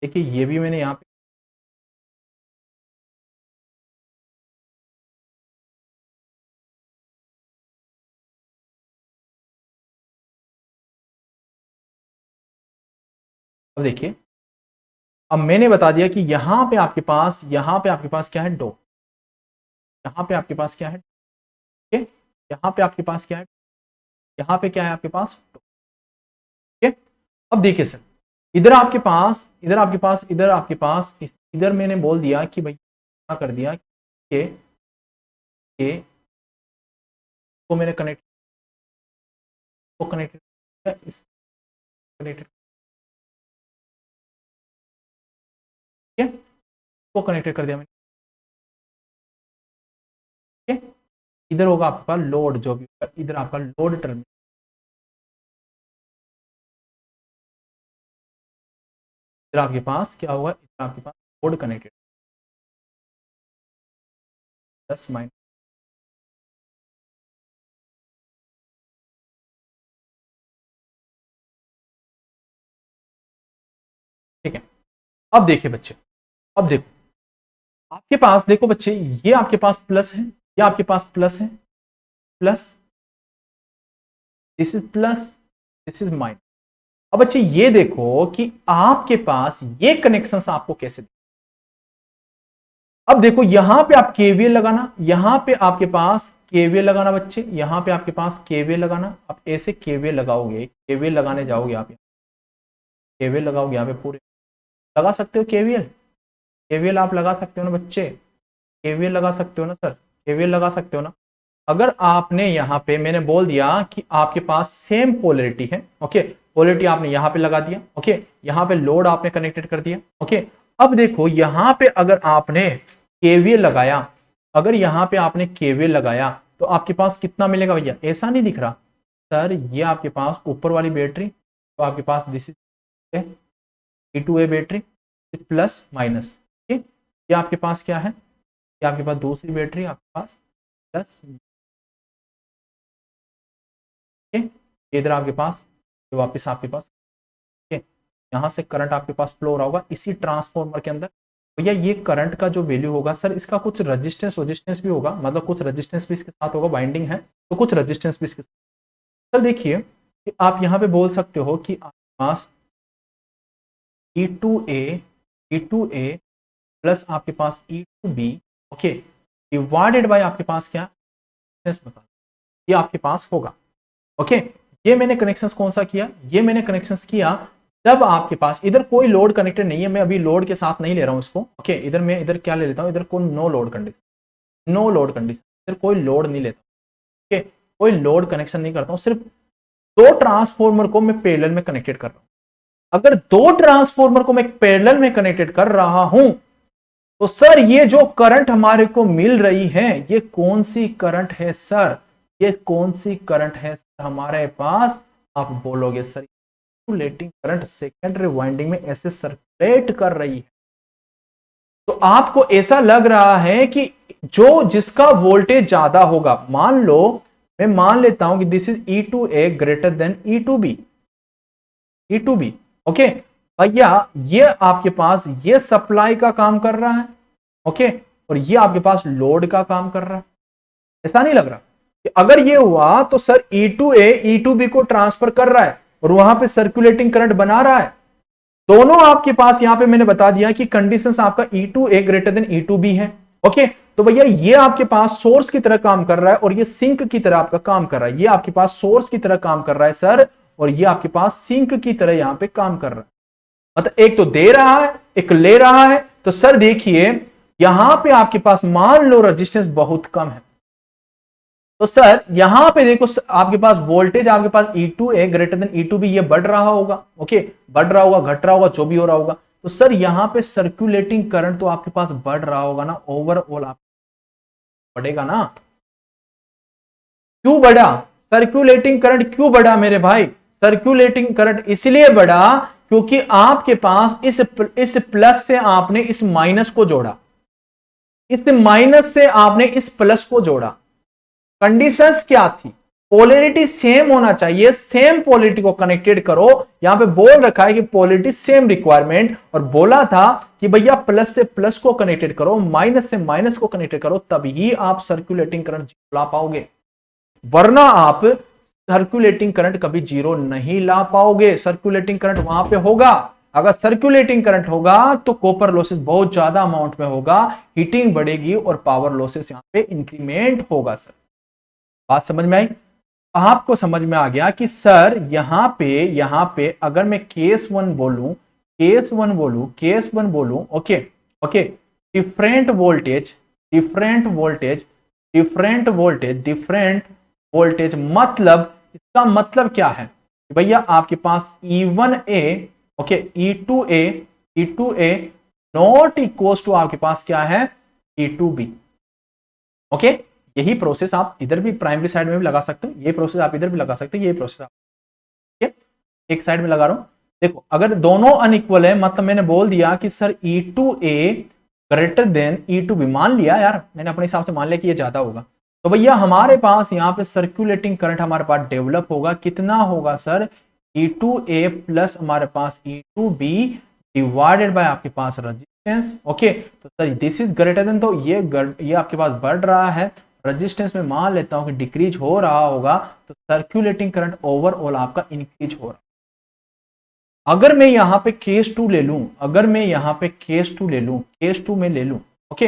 देखिए ये भी मैंने यहाँ पे, अब देखिए, अब मैंने बता दिया कि यहाँ पे आपके पास क्या है, डो, यहाँ पे आपके पास क्या है, ठीक है, यहाँ पे आपके पास क्या है, यहाँ पे क्या है आपके पास, डो, ठीक है। अब देखिए सर, इधर आपके पास, इधर मैंने बोल दिया कि भाई क्या कर दिया कि को मैंने कनेक्ट, को कनेक्टेड, इस कनेक्टेड, ठीक है, को कनेक्टेड कर दिया मैंने, ठीक है। इधर होगा आपका लोड, जो भी इधर आपका लोड टर्मिनल, इधर आपके पास क्या होगा, इधर आपके पास लोड कनेक्टेड, प्लस माइनस, ठीक है। अब देखिए बच्चे, अब देखो आपके पास, देखो बच्चे, ये आपके पास प्लस है, ये आपके पास प्लस है, plus, this is plus, this is minus. अब बच्चे ये देखो कि आपके पास ये कनेक्शंस आपको कैसे, अब देखो यहां पे आप केवीएल लगाना, यहां पे आपके पास केवीएल लगाना बच्चे, यहां पे आपके पास केवीएल लगाना, आप ऐसे केवीएल लगाओगे, केवीएल लगाने जाओगे आप, केवीएल लगाओगे यहाँ पे पूरे, लगा सकते हो केवीएल, केवीएल आप लगा सकते हो ना बच्चे, केवीएल लगा सकते हो ना सर, केवीएल लगा सकते हो ना। अगर आपने यहाँ पे मैंने बोल दिया कि आपके पास सेम पोलरिटी है, ओके, पोलरिटी आपने यहाँ पे लगा दिया, ओके, यहाँ पे लोड आपने कनेक्टेड कर दिया, ओके। अब देखो यहाँ पे अगर आपने केवीएल लगाया, अगर यहाँ पे आपने केवीएल लगाया तो आपके पास कितना मिलेगा भैया, ऐसा नहीं दिख रहा सर, ये आपके पास ऊपर वाली बैटरी, तो आपके पास this is E2A battery plus minus, ठीक, ये आपके पास क्या है, ये आपके पास दूसरी बैटरी आपके पास प्लस, ठीक, इधर आपके पास वापस आपके पास, ठीक, यहाँ से करंट आपके पास फ्लो हो रहा होगा इसी ट्रांसफॉर्मर के अंदर। भैया ये करंट का जो वैल्यू होगा सर, इसका कुछ रेजिस्टेंस भी होगा, मतलब कुछ रेजिस्टेंस भी इसके साथ होगा, बाइंडिंग है तो कुछ रेजिस्टेंस भी इसके साथ। सर देखिए कि आप यहाँ पे बोल सकते हो कि आपके पास E2A प्लस आपके पास E2B, ओके, डिवाइडेड बाय आपके पास क्या, बता, ये आपके पास होगा, ओके। ये मैंने कनेक्शंस कौन सा किया, ये मैंने कनेक्शंस किया जब आपके पास इधर कोई लोड कनेक्टेड नहीं है, मैं अभी लोड के साथ नहीं ले रहा हूं इसको, ओके, इधर मैं इधर क्या ले लेता हूं, इधर कोई no load condition, no load condition, इधर कोई लोड नहीं लेता, ओके, कोई लोड कनेक्शन नहीं करता हूं, सिर्फ दो ट्रांसफॉर्मर को मैं पैरेलल में कनेक्टेड कर रहा हूं। अगर दो ट्रांसफॉर्मर को मैं पैरेलल में कनेक्टेड कर रहा हूं तो सर ये जो करंट हमारे को मिल रही है, ये कौन सी करंट है सर, ये कौन सी करंट है हमारे पास, आप बोलोगे sir circulating current secondary winding में ऐसे सर्कुलेट कर रही है। तो आपको ऐसा लग रहा है कि जो जिसका वोल्टेज ज्यादा होगा, मान लो मैं मान लेता हूं कि this is E2A greater than E2B, E2B, okay भैया, ये आपके पास ये सप्लाई का काम कर रहा है, ओके, और ये आपके पास लोड का काम कर रहा है। ऐसा नहीं लग रहा कि अगर ये हुआ तो सर E2A E2B को ट्रांसफर कर रहा है, और वहां पे सर्कुलेटिंग करंट बना रहा है। दोनों आपके पास यहां पे मैंने बता दिया कि कंडीशंस आपका E2A ग्रेटर देन E2B है। ओके, तो भैया ये आपके पास सोर्स की तरह काम कर रहा है और ये सिंक की तरह आपका काम कर रहा है। ये आपके पास सोर्स की तरह काम कर रहा है सर, और ये आपके पास सिंक की तरह यहां पे काम कर रहा है। मतलब एक तो दे रहा है, एक ले रहा है। तो सर देखिए यहां पे आपके पास मान लो रेजिस्टेंस बहुत कम है, तो सर यहां पे देखो आपके पास वोल्टेज आपके पास E2A ग्रेटर देन E2B ये बढ़ रहा होगा। ओके, बढ़ रहा होगा, घट रहा होगा, जो भी हो रहा होगा। तो सर यहां पे सर्कुलेटिंग करंट तो आपके पास बढ़ रहा होगा ना, ओवरऑल आप बढ़ेगा ना। क्यों बढ़ा सर्कुलेटिंग करंट, क्यों बढ़ा मेरे भाई? सर्कुलेटिंग करंट इसलिए बढ़ा क्योंकि आपके पास इस प्लस से आपने इस माइनस को जोड़ा, इस माइनस से आपने इस प्लस को जोड़ा। कंडीशंस क्या थी? पोलैरिटी सेम होना चाहिए, सेम पोलैरिटी को कनेक्टेड करो। यहां पे बोल रखा है कि पोलैरिटी सेम रिक्वायरमेंट, और बोला था कि भैया प्लस से प्लस को कनेक्टेड करो, माइनस से माइनस को कनेक्टेड करो, तभी आप सर्कुलेटिंग करंट ला पाओगे, वरना आप सर्कुलेटिंग करंट कभी जीरो नहीं ला पाओगे। सर्कुलेटिंग करंट वहां पे होगा, अगर सर्कुलेटिंग करंट होगा तो कॉपर लॉसेस बहुत ज्यादा अमाउंट में होगा, हीटिंग बढ़ेगी और पावर लॉसेस यहां पे इंक्रीमेंट होगा। सर बात समझ में आई? आपको समझ में आ गया कि सर यहां पे अगर मैं केस वन बोलूं, okay okay, different voltage, different voltage, different voltage, different voltage, मतलब इसका मतलब क्या है कि भैया आपके पास E1A, okay, E2A not equal to आपके पास क्या है, E2B। ओके, यही प्रोसेस आप इधर भी प्राइमरी साइड में भी लगा सकते हो, ये प्रोसेस आप इधर भी लगा सकते हो, ये प्रोसेस आप एक साइड में लगा रहा हूं। देखो अगर दोनों अनइक्वल है, मतलब मैंने बोल दिया कि sir E2A greater than E2B, मान लिया यार, मैंने अपने हिसाब से मान लिया कि ये ज्यादा होगा, तो भैया हमारे पास यहाँ पे सर्कुलेटिंग करंट हमारे पास डेवलप होगा, कितना होगा सर, E2A प्लस हमारे पास E2B डिवाइडेड बाय आपके पास रेजिस्टेंस। ओके, तो sir this is greater than, तो ये आपके पास बढ़ रहा है, रेजिस्टेंस में मान लेता हूं कि डिक्रीज हो रहा होगा, तो सर्कुलेटिंग करंट ओवरऑल आपका इंक्रीज हो रहा है। अगर मैं यहां पे केस टू ले लूं, अगर मैं यहां पे केस टू ले लूं, केस टू में ले लूं, ओके,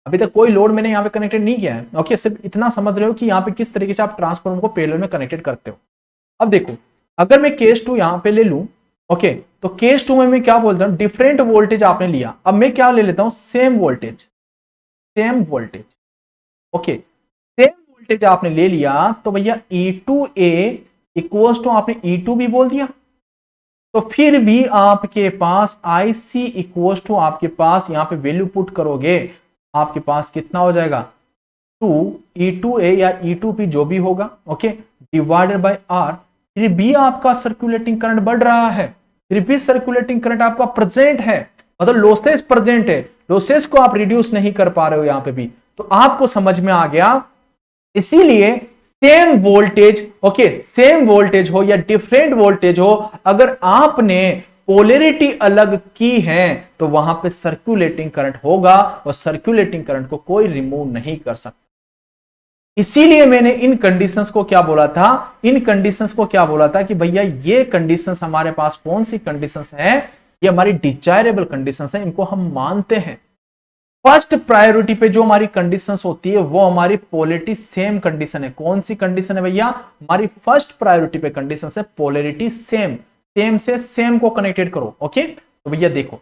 अभी तक कोई लोड मैंने यहां पे कनेक्टेड नहीं किया है। ओके, सिर्फ इतना समझ रहे हो कि यहां पे किस तरीके से आप ट्रांसफॉर्मर को पैरेलल में कनेक्टेड करते हो। अब देखो अगर मैं केस टू यहां पे ले लूं, ओके, तो केस टू में मैं क्या बोलता हूं, डिफरेंट वोल्टेज आपने लिया, अब मैं क्या ले लेता हूं, same voltage, same voltage. Okay, same voltage आपने ले लिया, तो भैया E2A इक्वल्स टू आपने E2B बोल दिया, तो फिर भी आपके पास IC इक्वल्स टू आपके पास यहां पे वैल्यू पुट करोगे, आपके पास कितना हो जाएगा, 2 E2A या E2P जो भी होगा, ओके, डिवाइडेड बाय R। फिर भी आपका सर्कुलेटिंग करंट बढ़ रहा है, फिर भी सर्कुलेटिंग करंट आपका प्रेजेंट है, मतलब लॉसेस प्रेजेंट है, लॉसेस को आप रिड्यूस नहीं कर पा रहे हो यहां पे भी। तो आपको समझ में आ गया, इसीलिए same voltage, okay, same voltage हो या डिफरेंट वोल्टेज हो, अगर आपने पोलैरिटी अलग की है तो वहां पे सर्कुलेटिंग करंट होगा, और सर्कुलेटिंग करंट को कोई रिमूव नहीं कर सकता। इसीलिए मैंने इन कंडीशंस को क्या बोला था, इन कंडीशंस को क्या बोला था कि भैया ये कंडीशंस हमारे पास कौन सी कंडीशंस है, ये हमारी डिजायरेबल कंडीशंस है, इनको हम मानते हैं। फर्स्ट प्रायोरिटी पे जो हमारी कंडीशंस होती है वो हमारी पोलैरिटी सेम कंडीशन है। कौन सी कंडीशन है भैया, हमारी फर्स्ट प्रायोरिटी पे कंडीशन है पोलैरिटी सेम, सेम से सेम को कनेक्टेड करो। ओके, तो भैया देखो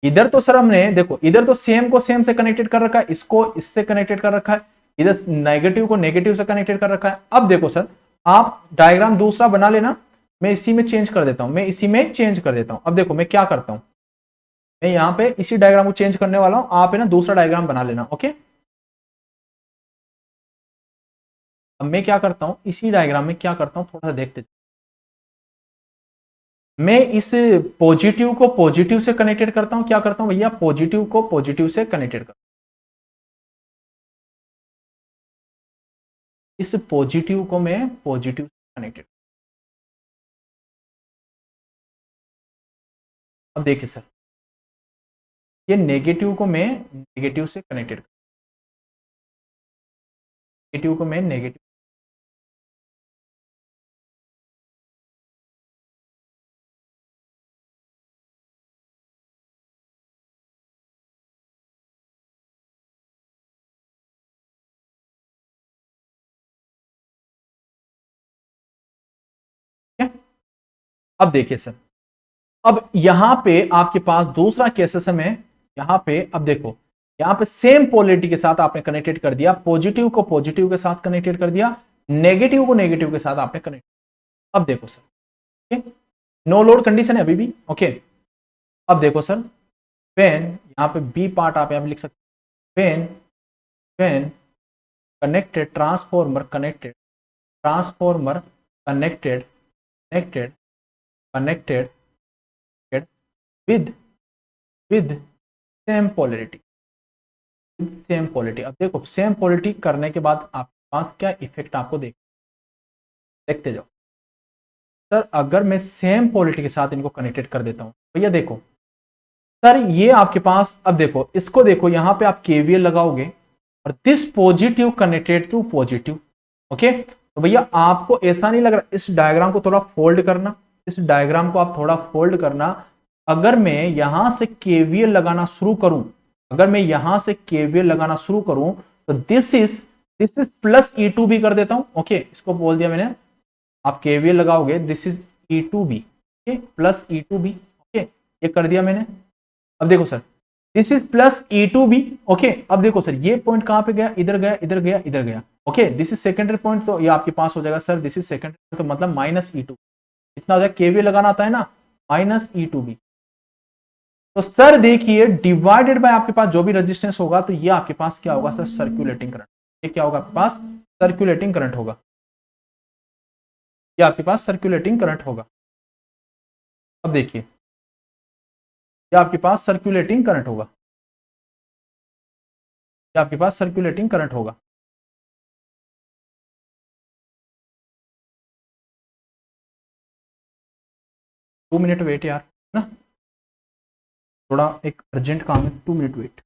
इधर तो सर हमने, देखो इधर तो सेम को सेम से कनेक्टेड कर रखा है, इसको इससे कनेक्टेड कर रखा है, इधर नेगेटिव को नेगेटिव से कनेक्टेड कर रखा है। अब देखो सर आप डायग्राम दूसरा बना लेना, मैं इसी में चेंज कर देता हूं, मैं इसी में चेंज कर देता हूं। अब देखो मैं क्या करता हूं, मैं यहां पे इसी डायग्राम को चेंज करने वाला हूं, आप है ना दूसरा डायग्राम बना लेना। ओके, अब मैं क्या करता हूं, इसी डायग्राम में क्या करता हूं, थोड़ा सा देखते, मैं इस पॉजिटिव को पॉजिटिव से कनेक्टेड करता हूं, क्या करता हूं भैया, पॉजिटिव को पॉजिटिव से कनेक्टेड करता हूं, इस पॉजिटिव को मैं पॉजिटिव से कनेक्टेड। अब देखिए सर ये नेगेटिव को मैं नेगेटिव से कनेक्टेड, नेगेटिव को मैं नेगेटिव, अब देखिए सर, अब यहां पे आपके पास दूसरा केसेस में, यहां पे अब देखो, यहां पे सेम पोलैरिटी के साथ आपने कनेक्टेड कर दिया, पॉजिटिव को पॉजिटिव के साथ कनेक्टेड कर दिया, नेगेटिव को नेगेटिव के साथ आपने कनेक्ट। अब देखो सर, नो लोड कंडीशन है अभी भी, ओके। अब देखो सर, पेन यहां पे बी पार्ट आप यहां पे लिख सकते हैं, pen pen connected transformer, connected transformer, connected connected connected with with same polarity, same polarity. अब देखो सेम पोलैरिटी करने के बाद आपके पास क्या इफेक्ट आपको देखते जाओ सर। अगर मैं सेम पोलैरिटी के साथ इनको कनेक्टेड कर देता हूं, भैया देखो सर, ये आपके पास, अब देखो इसको देखो, यहां पे आप केवीएल लगाओगे और this positive connected to positive, okay. तो भैया आपको ऐसा नहीं लग रहा, इस डायग्राम को थोड़ा फोल्ड करना, इस डायग्राम को आप थोड़ा फोल्ड करना। अगर मैं यहां से केवीएल लगाना शुरू करूं, अगर मैं यहां से केवीएल लगाना शुरू करूं, तो दिस इज प्लस E2 भी कर देता हूं, ओके। इसको बोल दिया मैंने, आप केवीएल लगाओगे, this is E2B, okay, plus E2B, okay, ये कर दिया मैंने। अब देखो sir, this is plus E2B, okay. अब देखो सर, ये पॉइंट कहां पे गया, इधर गया, इधर गया, इधर गया, okay. This is secondary point, तो ये आपके पास हो जाएगा सर, दिस इज सेकेंडरी, तो मतलब माइनस E2, इतना हो जाएगा, केवीएल लगाना आता है ना, माइनस E2B। तो सर देखिए, डिवाइडेड बाय आपके पास जो भी रेजिस्टेंस होगा, तो ये आपके पास क्या होगा सर, सर्कुलेटिंग करंट। ये क्या होगा आपके पास, सर्कुलेटिंग करंट होगा, ये आपके पास सर्कुलेटिंग करंट होगा। अब देखिए, ये आपके पास सर्कुलेटिंग करंट होगा, ये आपके पास सर्कुलेटिंग करंट होगा। टू मिनट वेट यार, ना थोड़ा एक अर्जेंट काम है, 2 मिनट वेट।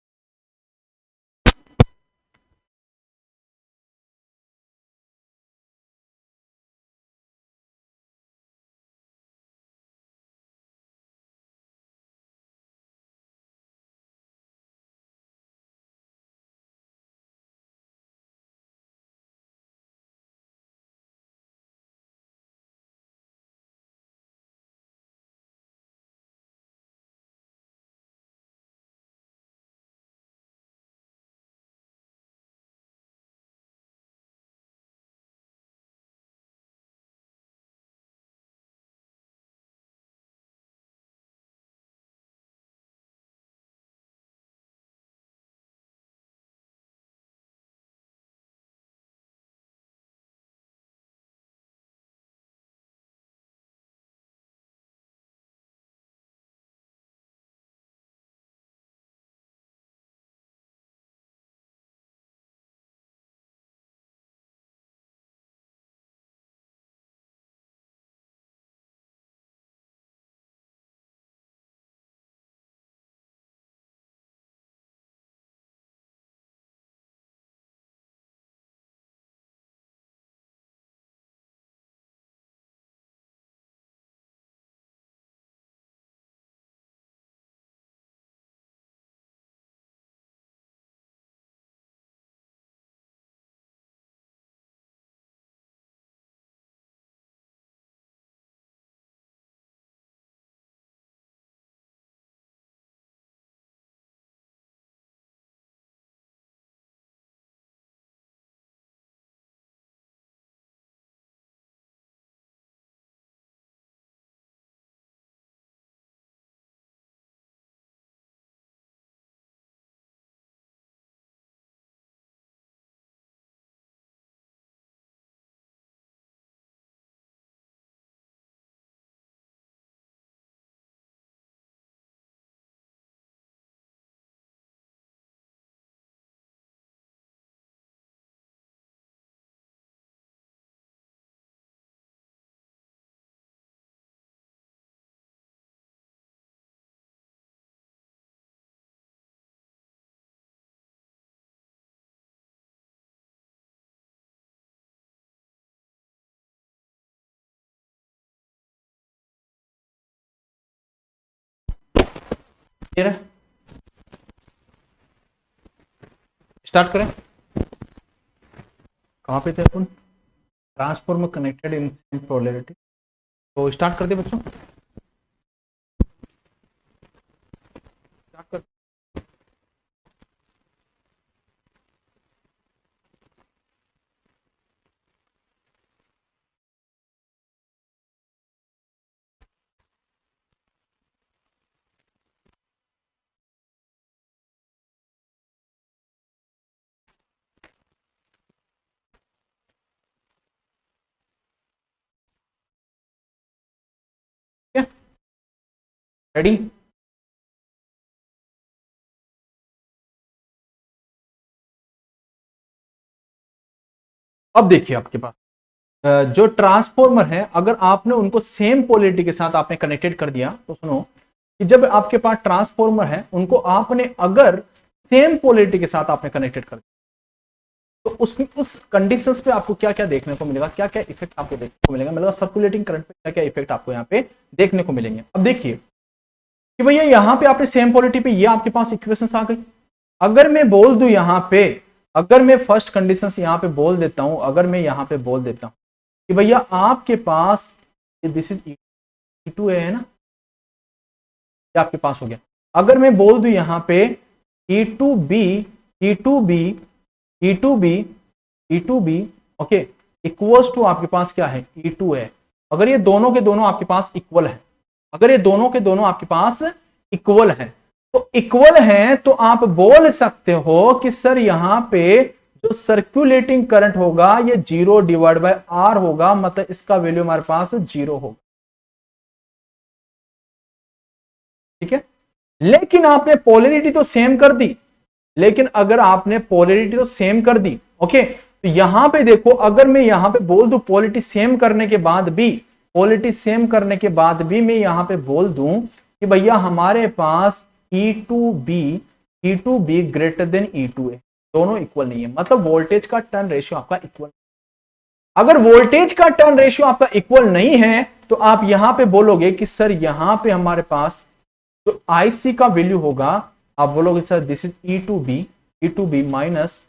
स्टार्ट करें, कहां पे थे अपन, transformer connected in same polarity. तो स्टार्ट कर दे बच्चों। रेडी? अब देखिए आपके पास जो ट्रांसफॉर्मर है, अगर आपने उनको सेम पोलैरिटी के साथ आपने कनेक्टेड कर दिया, तो सुनो कि जब आपके पास ट्रांसफॉर्मर है, उनको आपने अगर सेम पोलैरिटी के साथ आपने कनेक्टेड कर दिया, तो उसमें उस कंडीशंस पे आपको क्या क्या देखने को मिलेगा, क्या क्या इफेक्ट आपको देखने को मिलेगा, मतलब सर्कुलेटिंग करंट पे क्या क्या इफेक्ट आपको यहाँ पे देखने को मिलेंगे। अब देखिए कि भैया यहां पे आपने सेम पोलैरिटी पे, ये आपके पास इक्वेशंस आ गई। अगर मैं बोल दूं यहां पे, अगर मैं फर्स्ट कंडीशन यहां पे बोल देता हूं, अगर मैं यहां पे बोल देता हूं कि भैया आपके पास दिस इज E2 है ना, ये आपके पास हो गया। अगर मैं बोल दूं यहां पे E2B, E2B, E2B, E2B, okay, equals to आपके पास क्या है, E2 है। अगर ये दोनों के दोनों आपके पास इक्वल है, अगर ये दोनों के दोनों आपके पास इक्वल है, तो इक्वल है तो आप बोल सकते हो कि सर यहां पे जो सर्कुलेटिंग करंट होगा ये 0/R होगा, मतलब इसका वैल्यू हमारे पास 0 होगा। ठीक है, लेकिन आपने पोलैरिटी तो सेम कर दी, लेकिन अगर आपने पोलैरिटी तो सेम कर दी, ओके, तो यहां पे देखो, अगर मैं यहां पे बोल दूं पोलैरिटी सेम करने के बाद भी, पोलैरिटी सेम करने के बाद भी मैं यहां पे बोल दूं कि भैया हमारे पास E2B, E2B greater than E2A, दोनों इक्वल नहीं है, मतलब वोल्टेज का टर्न रेशियो आपका इक्वल। अगर वोल्टेज का टर्न रेशियो आपका इक्वल नहीं है, तो आप यहां पे बोलोगे कि सर यहां पे हमारे पास जो आईसी का वैल्यू होगा, आप बोलोगे sir this is E2B, E2B minus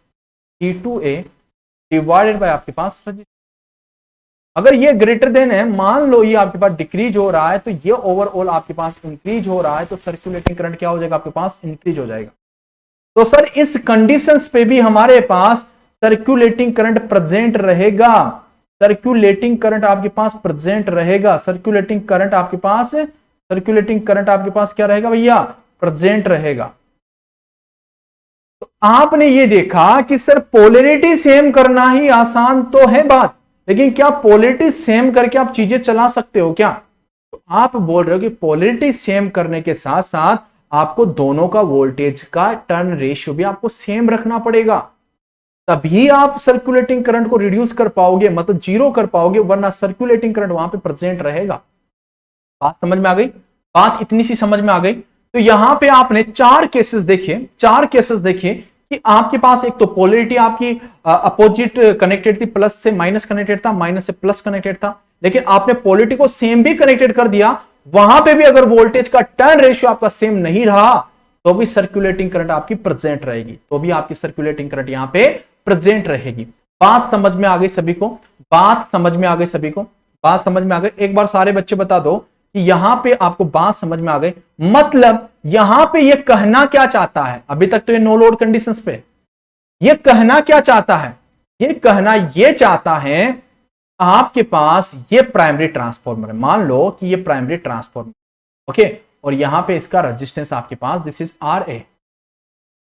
E2A divided by आपके पास रजिस्टेंस। अगर ये ग्रेटर देन है, मान लो ये आपके पास डिक्रीज हो रहा है, तो ये ओवरऑल आपके पास इंक्रीज हो रहा है, तो सर्कुलेटिंग करंट क्या हो जाएगा, आपके पास इंक्रीज हो जाएगा। तो सर इस कंडीशंस पे भी हमारे पास सर्कुलेटिंग करंट प्रेजेंट रहेगा, सर्कुलेटिंग करंट आपके पास प्रेजेंट रहेगा, सर्कुलेटिंग करंट आपके पास, सर्कुलेटिंग करंट आपके पास क्या रहेगा भैया, प्रेजेंट रहेगा। तो आपने ये देखा कि सर पोलैरिटी सेम करना ही आसान तो है बात, लेकिन क्या पोलैरिटी सेम करके आप चीजें चला सकते हो क्या? तो आप बोल रहे हो कि पोलैरिटी सेम करने के साथ साथ आपको दोनों का वोल्टेज का टर्न रेशियो भी आपको सेम रखना पड़ेगा, तभी आप सर्कुलेटिंग करंट को रिड्यूस कर पाओगे, मतलब जीरो कर पाओगे, वरना सर्कुलेटिंग करंट वहां पे प्रेजेंट रहेगा। बात समझ में आ गई? बात इतनी सी समझ में आ गई? तो यहां पे आपने चार केसेस देखे, चार केसेस देखे कि आपके पास एक तो पोलैरिटी आपकी अपोजिट कनेक्टेड थी, प्लस से माइनस कनेक्टेड था, माइनस से प्लस कनेक्टेड था, लेकिन आपने पोलैरिटी को सेम भी कनेक्टेड कर दिया, वहां पे भी अगर वोल्टेज का टर्न रेशियो आपका सेम नहीं रहा, तो भी सर्कुलेटिंग करंट आपकी प्रेजेंट रहेगी, तो भी आपकी सर्कुलेटिंग करंट यहां पे प्रेजेंट रहेगी। बात समझ में आ गई सभी को? बात समझ में आ गई सभी को? बात समझ में आ गई? एक बार सारे बच्चे बता दो कि यहां पे आपको बात समझ में आ गई, मतलब यहां पे ये कहना क्या चाहता है, अभी तक तो ये नो लोड कंडीशंस पे, ये कहना क्या चाहता है, ये कहना ये चाहता है आपके पास ये प्राइमरी ट्रांसफार्मर है, मान लो कि ये प्राइमरी ट्रांसफार्मर, ओके, और यहां पे इसका रेजिस्टेंस आपके पास दिस इज RA,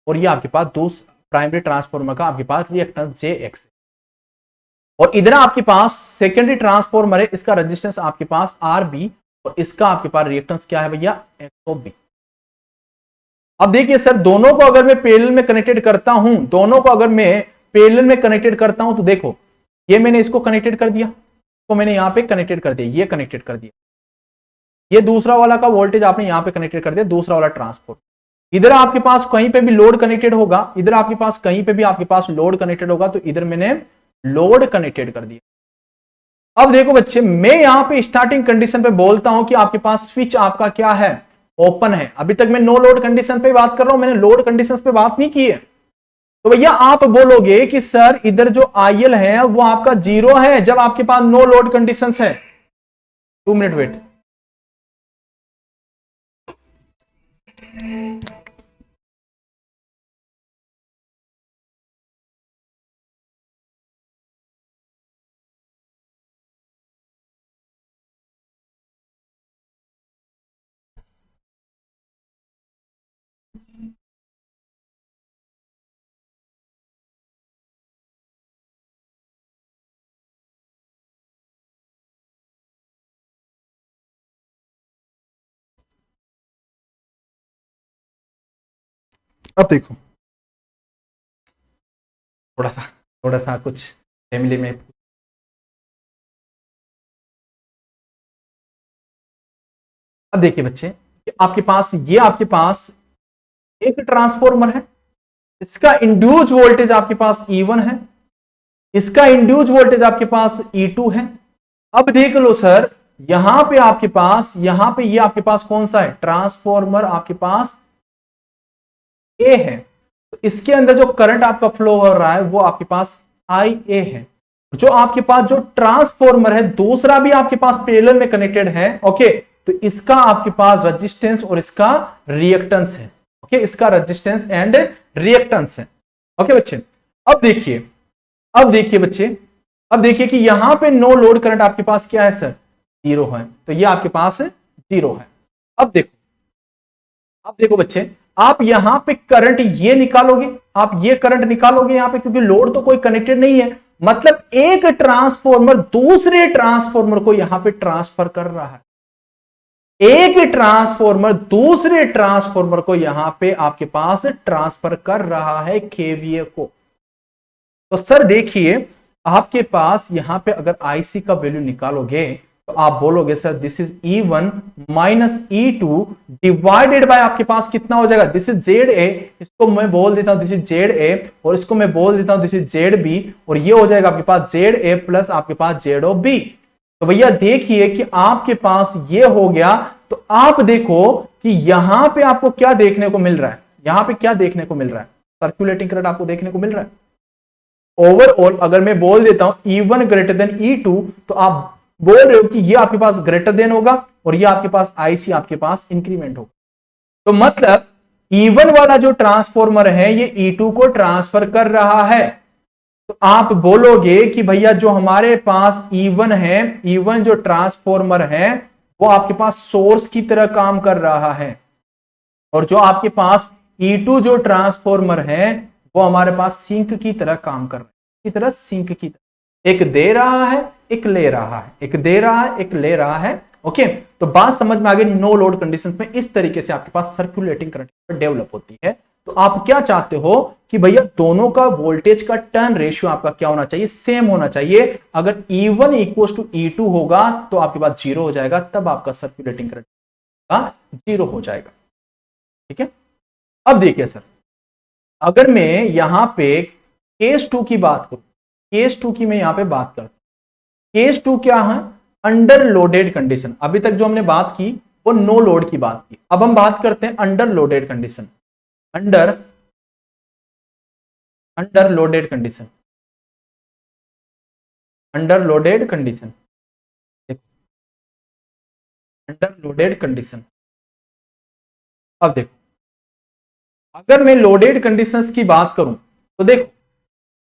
और ये आपके पास दो प्राइमरी ट्रांसफार्मर का आपके पास रिएक्टेंस JX, और इधर आपके पास सेकेंडरी ट्रांसफार्मर है, इसका रेजिस्टेंस आपके पास RB, और इसका आपके पास रिएक्टेंस क्या है भैया, XOB। अब देखिए सर, दोनों को अगर मैं पैरेलल में कनेक्टेड करता हूं, दोनों को अगर मैं पैरेलल में कनेक्टेड करता हूं, तो देखो ये मैंने इसको कनेक्टेड कर दिया, तो मैंने यहां पे कनेक्टेड कर दिया, ये कनेक्टेड कर दिया, ये दूसरा वाला का वोल्टेज आपने यहां पे कनेक्टेड कर दिया, दूसरा वाला ट्रांसपोर्ट। इधर आपके पास कहीं पे भी लोड कनेक्टेड होगा, इधर आपके पास कहीं पे भी आपके पास लोड कनेक्टेड होगा, तो इधर मैंने लोड कनेक्टेड कर दिया। अब देखो बच्चे, मैं यहां पे स्टार्टिंग कंडीशन पे बोलता हूं कि आपके पास स्विच आपका क्या है, ओपन है। अभी तक मैं नो लोड कंडीशन पे बात कर रहा हूं, मैंने लोड कंडीशंस पे बात नहीं की है। तो भैया आप बोलोगे कि सर इधर जो IL है वो आपका 0 है जब आपके पास नो लोड कंडीशंस है। 2 मिनट वेट। अब देखो, थोड़ा सा कुछ फैमिली में, अब देखिए बच्चे, आपके पास एक ट्रांसफॉर्मर है, इसका इंड्यूस वोल्टेज आपके पास E1 है, इसका इंड्यूस वोल्टेज आपके पास E2 है। अब देख लो सर, यहां पे ये आपके पास कौन सा है, ट्रांसफॉर्मर आपके पास ए है, तो इसके अंदर जो करंट आपका फ्लो हो रहा है वो आपके पास IA है। जो आपके पास जो ट्रांसफॉर्मर है दूसरा भी आपके पास पैरेलल में कनेक्टेड है, ओके, तो इसका आपके पास रेजिस्टेंस और इसका रिएक्टेंस है, ओके, इसका रेजिस्टेंस एंड रिएक्टेंस है, ओके बच्चे। अब देखिए, बच्चे, अब देखिए कि यहां पे नो लोड करंट आपके पास क्या है सर, 0 है, तो ये आपके पास 0 है। अब देखो बच्चे, आप यहां पे करंट ये निकालोगे, आप ये करंट निकालोगे यहां पे, क्योंकि लोड तो कोई कनेक्टेड नहीं है, मतलब एक ट्रांसफॉर्मर दूसरे ट्रांसफॉर्मर को यहां पे ट्रांसफर कर रहा है, एक ट्रांसफॉर्मर दूसरे ट्रांसफॉर्मर को यहां पे आपके पास ट्रांसफर कर रहा है केवीए को। तो सर देखिए, आपके पास यहां पे अगर आईसी का वैल्यू निकालोगे तो आप बोलोगे sir this is E1 minus E2 divided by आपके पास कितना हो जाएगा, दिस इज ZA, इसको मैं बोल देता हूं दिस इज ZA, और इसको मैं बोल देता हूं दिस इज ZB, और ये हो जाएगा आपके पास ZA प्लस आपके पास ZOB। तो भैया देखिए कि आपके पास ये हो गया, तो आप देखो कि यहां पे आपको क्या देखने को मिल रहा है, यहां पे क्या देखने को मिल रहा है, सर्कुलेटिंग करंट आपको देखने को मिल रहा है। ओवरऑल अगर मैं बोल देता हूं E1 ग्रेटर देन E2, तो आप बोल रहे हो कि ये आपके पास ग्रेटर देन होगा और ये आपके पास IC आपके पास इंक्रीमेंट होगा। तो मतलब E1 वाला जो ट्रांसफॉर्मर है ये E2 को ट्रांसफर कर रहा है। तो आप बोलोगे कि भैया जो हमारे पास E1 है, E1 जो ट्रांसफॉर्मर है वो आपके पास सोर्स की तरह काम कर रहा है, और जो आपके पास E2 जो ट्रांसफॉर्मर है वो हमारे पास सिंक की तरह काम कर रहा है, की तरह सिंक की तरह, एक दे रहा है एक ले रहा है, एक दे रहा है एक ले रहा है, ओके। तो बात समझ में आ गई, नो लोड कंडीशन में इस तरीके से आपके पास सर्कुलेटिंग करंट डेवलप होती है। तो आप क्या चाहते हो कि भैया दोनों का वोल्टेज का टर्न रेशियो आपका क्या होना चाहिए, सेम होना चाहिए। अगर E1 इक्वल टू E2 होगा तो आपके पास 0 हो जाएगा, तब आपका सर्कुलेटिंग करंट का 0 हो जाएगा, ठीक है। अब देखिए सर, अगर मैं यहां पे केस 2 की बात करूं, केस 2 की मैं यहां पे बात करता हूं, केस 2 क्या है, अंडर लोडेड कंडीशन। अभी तक जो हमने बात की वो नो लोड की बात की, अब हम बात करते हैं under loaded condition, under loaded condition, under loaded condition, under loaded condition. अब देखो, अगर मैं लोडेड कंडीशंस की बात करूं तो देखो,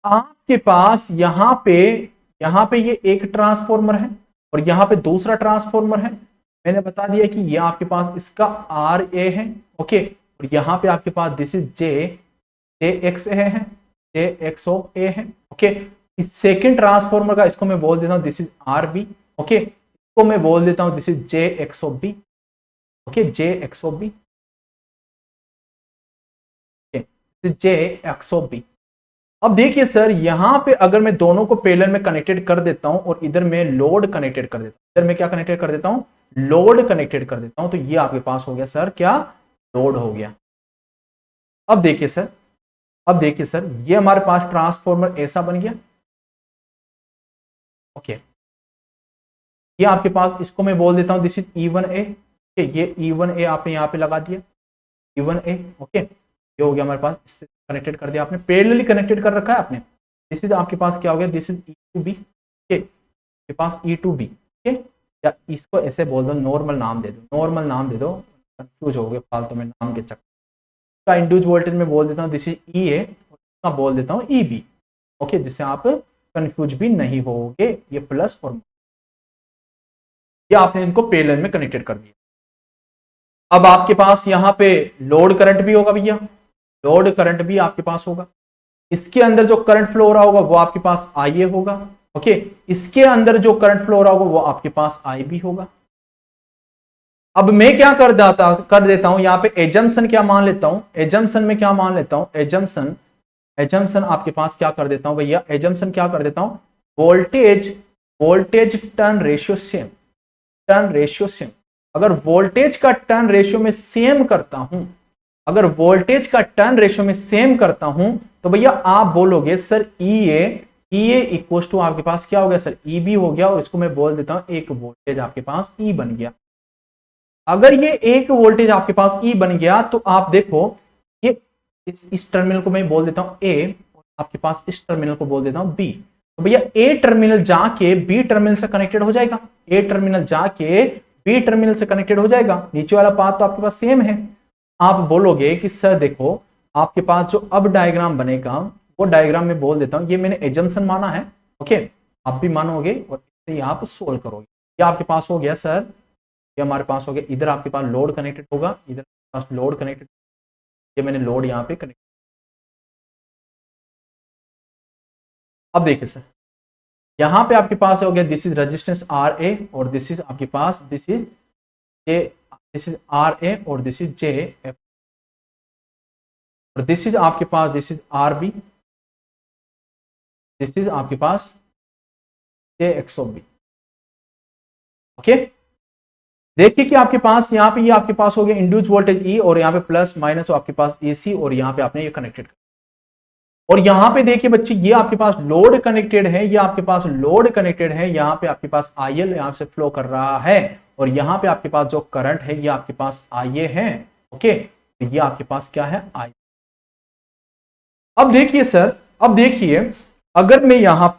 आपके पास यहां पे ये एक ट्रांसफॉर्मर है और यहां पे दूसरा ट्रांसफॉर्मर है। मैंने बता दिया कि ये आपके पास इसका RA है, ओके, और यहां पे आपके पास दिस इज JXA है, JX ऑफ A है, ओके। इस सेकंड ट्रांसफॉर्मर का इसको मैं बोल देता हूं दिस इज RB, ओके, इसको मैं बोल देता हूं this is JX of B, okay, JX of B, JX of B। अब देखिए सर, यहां पे अगर मैं दोनों को पैरेलल में कनेक्टेड कर देता हूं और इधर मैं लोड कनेक्टेड कर देता हूं, इधर मैं क्या कनेक्टेड कर देता हूं, लोड कनेक्टेड कर देता हूं, तो ये आपके पास हो गया सर क्या, लोड हो गया। अब देखिए सर, ये हमारे पास ट्रांसफॉर्मर ऐसा बन गया, ओके। ये आपके पास, इसको मैं बोल देता हूं दिस इज E1A, ये E1A आपने यहां पे लगा दिया, E1A, ओके। ये हो गया हमारे पास, इससे कनेक्टेड कर दिया आपने, पैरेलली कनेक्टेड कर रखा है आपने। दिस इज आपके पास क्या हो गया, दिस इज E2B, ओके, आपके पास E2B, ओके, या इसको ऐसे बोल दो, नॉर्मल नाम दे दो, नॉर्मल नाम दे दो, कंफ्यूज हो गए फालतू में नाम के चक्कर। इसका इंड्यूस वोल्टेज में बोल देता हूँ दिस इज EA, और इसका बोल देता हूँ EB, ओके, जिससे आप कंफ्यूज भी नहीं होगे, ये प्लस और ये आपने इनको पैरेलल में कनेक्टेड कर दिया। अब आपके पास यहां पे लोड करंट भी होगा भैया, लोड करंट भी आपके पास होगा, इसके अंदर जो करंट फ्लो हो रहा होगा वो आपके पास IA होगा, ओके, इसके अंदर जो करंट फ्लो हो रहा होगा वो आपके पास IB होगा। अब मैं क्या कर देता हूं यहां पे एजम्पशन क्या मान लेता हूं, एजम्पशन में क्या मान लेता हूं, एजम्पशन आपके पास क्या कर देता हूं भैया, एजम्पशन क्या कर देता हूं, voltage turn ratio same, turn ratio same. अगर वोल्टेज का टर्न रेशियो में सेम करता हूं, अगर वोल्टेज का टर्न रेशियो में सेम करता हूं तो भैया आप बोलोगे सर ई इक्वल टू आपके पास क्या हो गया सर, ई बी हो गया, और इसको मैं बोल देता हूं एक वोल्टेज आपके पास ई बन गया। अगर ये एक वोल्टेज आपके पास ई बन गया तो आप देखो ये इस टर्मिनल को मैं बोल देता हूं ए, और आपके पास इस टर्मिनल को बोल देता हूं बी। तो भैया ए टर्मिनल जाके बी टर्मिनल से कनेक्टेड हो जाएगा, ए टर्मिनल जाके बी टर्मिनल से कनेक्टेड हो जाएगा, नीचे वाला पाथ तो आपके पास सेम है। आप बोलोगे कि सर देखो आपके पास जो अब डायग्राम बनेगा वो डायग्राम में बोल देता हूं, ये मैंने एजम्पशन माना है, ओके, आप भी मानोगे और इससे आप सोल्व करोगे। क्या आपके पास हो गया सर, ये हमारे पास हो गया, इधर आपके पास लोड कनेक्टेड होगा, इधर पास लोड कनेक्टेड, ये मैंने लोड यहां पे कनेक्ट। अब देखिए सर यहां पे आपके पास हो गया this is resistance R A, और दिस इज आपके पास this is J, this is R A और दिस इज जे एफ, और दिस इज आपके पास this is R B, this is आपके पास J X of B, okay. देखिए कि आपके पास यहाँ पे ये आपके पास हो गया इंड्यूस वोल्टेज ई, और यहाँ पे प्लस माइनस आपके पास एसी, और यहाँ पे आपने ये कनेक्टेड कर, और यहाँ पे देखिए बच्चे ये आपके पास लोड कनेक्टेड है, ये आपके पास लोड कनेक्टेड है, यहाँ पे आपके पास आईएल यहाँ से फ्लो कर रहा है, और यहाँ पे आपके पास जो करंट है ये आपके पास आईए है, ओके, तो ये आपके पास क्या है आई। अब देखिए सर, अब देखिए अगर मैं यहाँ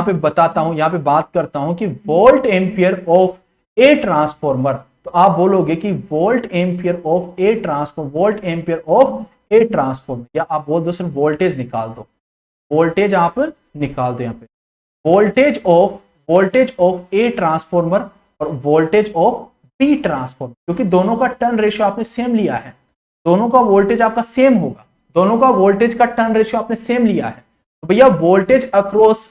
पे बताता हूं, यहाँ पे बात करता हूं कि volt ampere of A transformer, तो आप बोलोगे कि volt ampere of A transformer, volt ampere of A transformer, या आप बोल दो सर वोल्टेज निकाल दो, वोल्टेज आप निकाल दो यहाँ पे, वोल्टेज ऑफ ए ट्रांसफॉर्मर और वोल्टेज ऑफ बी ट्रांसफॉर्मर, क्योंकि दोनों का टर्न रेशियो आपने सेम लिया है, दोनों का वोल्टेज आपका सेम होगा, दोनों का वोल्टेज का टर्न रेशियो आपने सेम लिया है, तो भैया voltage across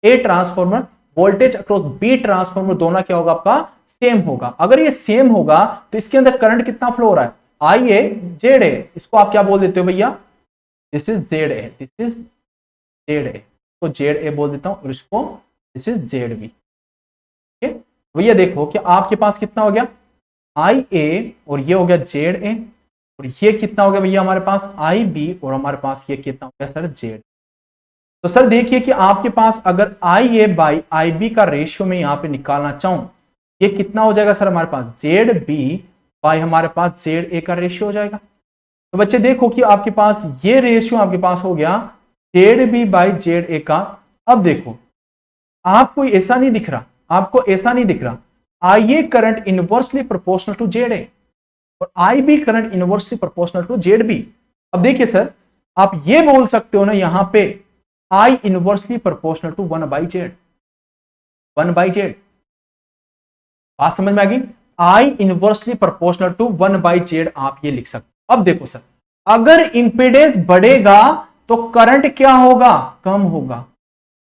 A transformer, voltage across B transformer दोनों क्या होगा आपका सेम होगा। अगर ये सेम होगा तो इसके अंदर करंट कितना फ्लो हो रहा है, आई ए जेड ए, इसको आप क्या बोल देते हो भैया, this is Z A, this is Z A, तो जेड ए बोल देता हूं, और इसको दिस इज जेड बी, ठीक है। भैया देखो कि आपके पास कितना हो गया आई ए, और ये हो गया जेड ए, और ये कितना हो गया भैया हमारे पास आई बी, और हमारे पास ये कितना हो गया सर जेड। तो सर देखिए कि आपके पास अगर आई ए बाई आई बी का रेशियो में यहां पे निकालना चाहूं, ये कितना हो जाएगा सर हमारे पास जेड बी बाई हमारे पास जेड ए का रेशियो हो जाएगा। तो बच्चे देखो कि आपके पास ये रेशियो आपके पास हो गया Z B by Z A का। अब देखो आपको ऐसा नहीं दिख रहा, आपको ऐसा नहीं दिख रहा, I A current inversely proportional to Z A और I B current inversely proportional to Z B. अब देखिए सर आप ये बोल सकते हो ना यहां पे आई inversely proportional to 1/z, 1/z, बात समझ में आ गई, आई इनवर्सली प्रोपोर्शनल टू 1/z आप ये लिख सकते। अब देखो सर अगर इंपेडेंस बढ़ेगा तो करंट क्या होगा, कम होगा,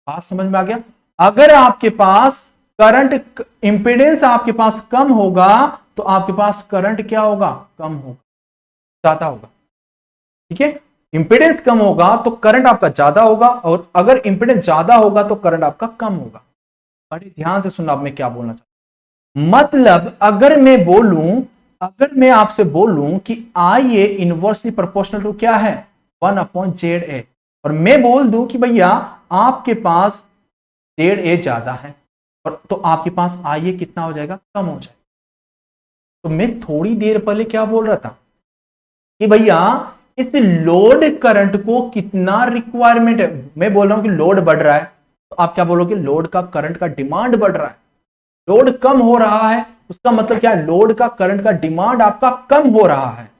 बात समझ में आ गया। अगर आपके पास करंट इंपेडेंस आपके पास कम होगा तो आपके पास करंट क्या होगा, कम होगा, ज्यादा होगा, ठीक है। इंपेडेंस कम होगा तो करंट आपका ज्यादा होगा, और अगर इंपेडेंस ज्यादा होगा तो करंट आपका कम होगा। बड़े ध्यान से सुनना अब मैं क्या बोलना चाहता हूं, मतलब अगर मैं आपसे बोलूं कि आई ए इनवर्सली प्रोपोर्शनल टू क्या है 1/z, और मैं बोल दूं कि भैया आपके पास जेड ए ज्यादा है, और तो आपके पास आई ए कितना हो जाएगा, कम हो जाएगा। तो मैं थोड़ी देर पहले क्या बोल रहा था कि भैया इस लोड करंट को कितना रिक्वायरमेंट है, मैं बोल रहा हूं कि लोड बढ़ रहा है, तो आप क्या बोलोगे, लोड का करंट का डिमांड बढ़ रहा है। लोड कम हो रहा है उसका मतलब क्या है, लोड का करंट का डिमांड आपका कम हो रहा है।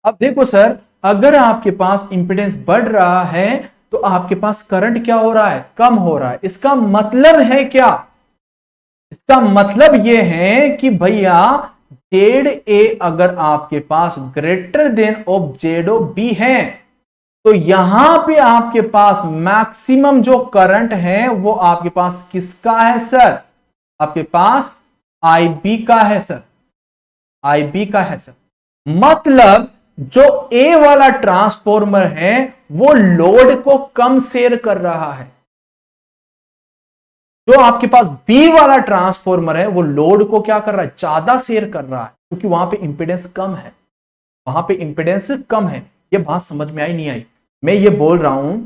अब देखो सर अगर आपके पास इंपेडेंस बढ़ रहा है तो आपके पास करंट क्या हो रहा है, कम हो रहा है। इसका मतलब है क्या, इसका मतलब यह है कि भैया जेड ए अगर आपके पास greater than of Z O B है तो यहां पे आपके पास मैक्सिमम जो करंट है वो आपके पास किसका है सर, आपके पास IB का है सर, IB का है सर। मतलब जो A वाला ट्रांसफॉर्मर है वो लोड को कम शेयर कर रहा है, जो आपके पास B वाला ट्रांसफॉर्मर है वो लोड को क्या कर रहा है, ज्यादा शेयर कर रहा है, क्योंकि वहां पे इंपेडेंस कम है, वहां पे इंपेडेंस कम है। ये बात समझ में आई नहीं आई? मैं ये बोल रहा हूं,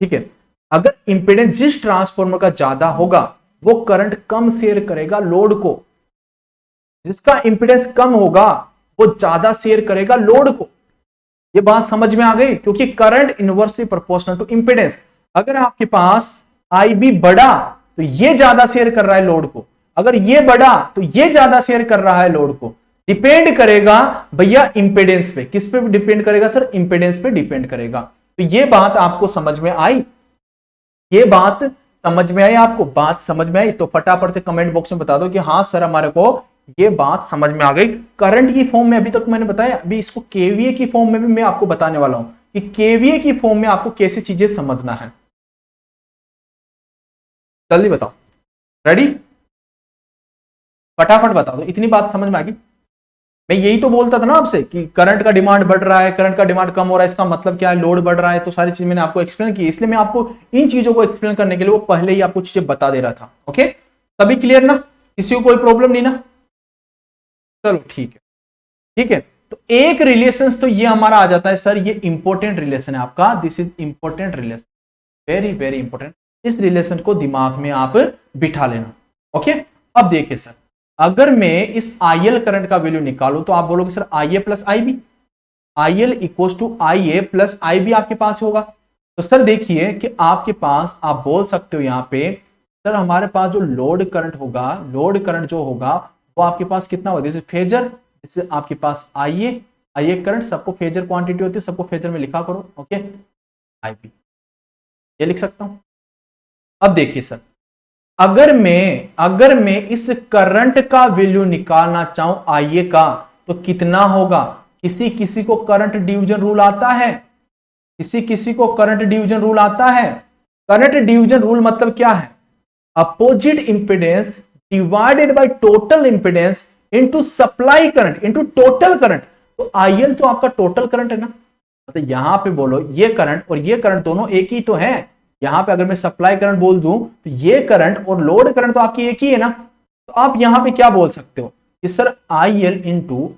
ठीक है, अगर इंपेडेंस जिस ट्रांसफॉर्मर का ज्यादा होगा वो करंट कम शेयर करेगा लोड को, जिसका इंपेडेंस कम होगा वो ज्यादा शेयर करेगा लोड को। ये बात समझ में आ गई? क्योंकि current inversely proportional to impedance. अगर आपके पास IB बढ़ा तो ये ज्यादा शेयर कर रहा है लोड को, अगर ये बढ़ा तो ये ज्यादा शेयर कर रहा है लोड को। डिपेंड करेगा भैया इंपेडेंस पे। किस पे डिपेंड करेगा सर? इंपेडेंस पे डिपेंड करेगा। तो ये बात आपको समझ में आई? ये बात समझ में आई आपको? बात समझ में आई तो फटाफट से कमेंट बॉक्स में बता दो कि हाँ सर हमारे को ये बात समझ में आ गई। करंट की फॉर्म में अभी तक मैंने बताया, अभी इसको केवीए की फॉर्म में भी मैं आपको बताने वाला हूं कि केवीए की फॉर्म में आपको कैसे चीजें समझना है। जल्दी बताओ, रेडी? फटाफट बता दो, इतनी बात समझ में आ गई? मैं यही तो बोलता था ना आपसे कि करंट का डिमांड बढ़ रहा है, करंट का डिमांड कम हो रहा है, इसका मतलब क्या है? लोड बढ़ रहा है। तो सारी चीज मैंने आपको एक्सप्लेन की, इसलिए मैं आपको इन चीजों को एक्सप्लेन करने के लिए वो पहले ही आपको चीजें बता दे रहा था। ओके, सभी क्लियर ना? किसी को कोई प्रॉब्लम नहीं ना? चलो ठीक है, ठीक है। तो एक रिलेशन तो ये हमारा आ जाता है सर, ये इंपॉर्टेंट रिलेशन है आपका, this is important relation, very very important. इस रिलेशन को दिमाग में आप बिठा लेना। ओके, अब देखिए सर, अगर मैं इस IL करंट का वैल्यू निकालूं तो आप बोलोगे sir IA plus IB, IL equal to IA plus IB आपके पास होगा। तो सर देखिए कि आपके पास, आप बोल सकते हो यहां पे सर हमारे पास जो लोड करंट होगा, लोड करंट जो होगा वो आपके पास कितना होगा? जैसे फेजर, जैसे आपके पास IA करंट, सबको फेजर क्वांटिटी होती है, सबको फेजर में लिखा करो। ओके, IB ये लिख सकता हूं। अब देखिए सर, अगर मैं इस करंट का वैल्यू निकालना चाहूं IA का तो कितना होगा? किसी किसी को करंट डिवीजन रूल आता है, किसी किसी को करंट डिवीजन रूल आता है। करंट डिवीजन रूल मतलब क्या है? Opposite impedance divided by total impedance into supply current into total current. तो IL तो आपका टोटल करंट है ना, तो यहां पे बोलो ये करंट और ये करंट दोनों एक ही तो है। यहां पे अगर मैं सप्लाई करंट बोल दूं तो ये करंट और लोड करंट तो आपकी एक ही है ना। तो आप यहां पे क्या बोल सकते हो कि sir IL into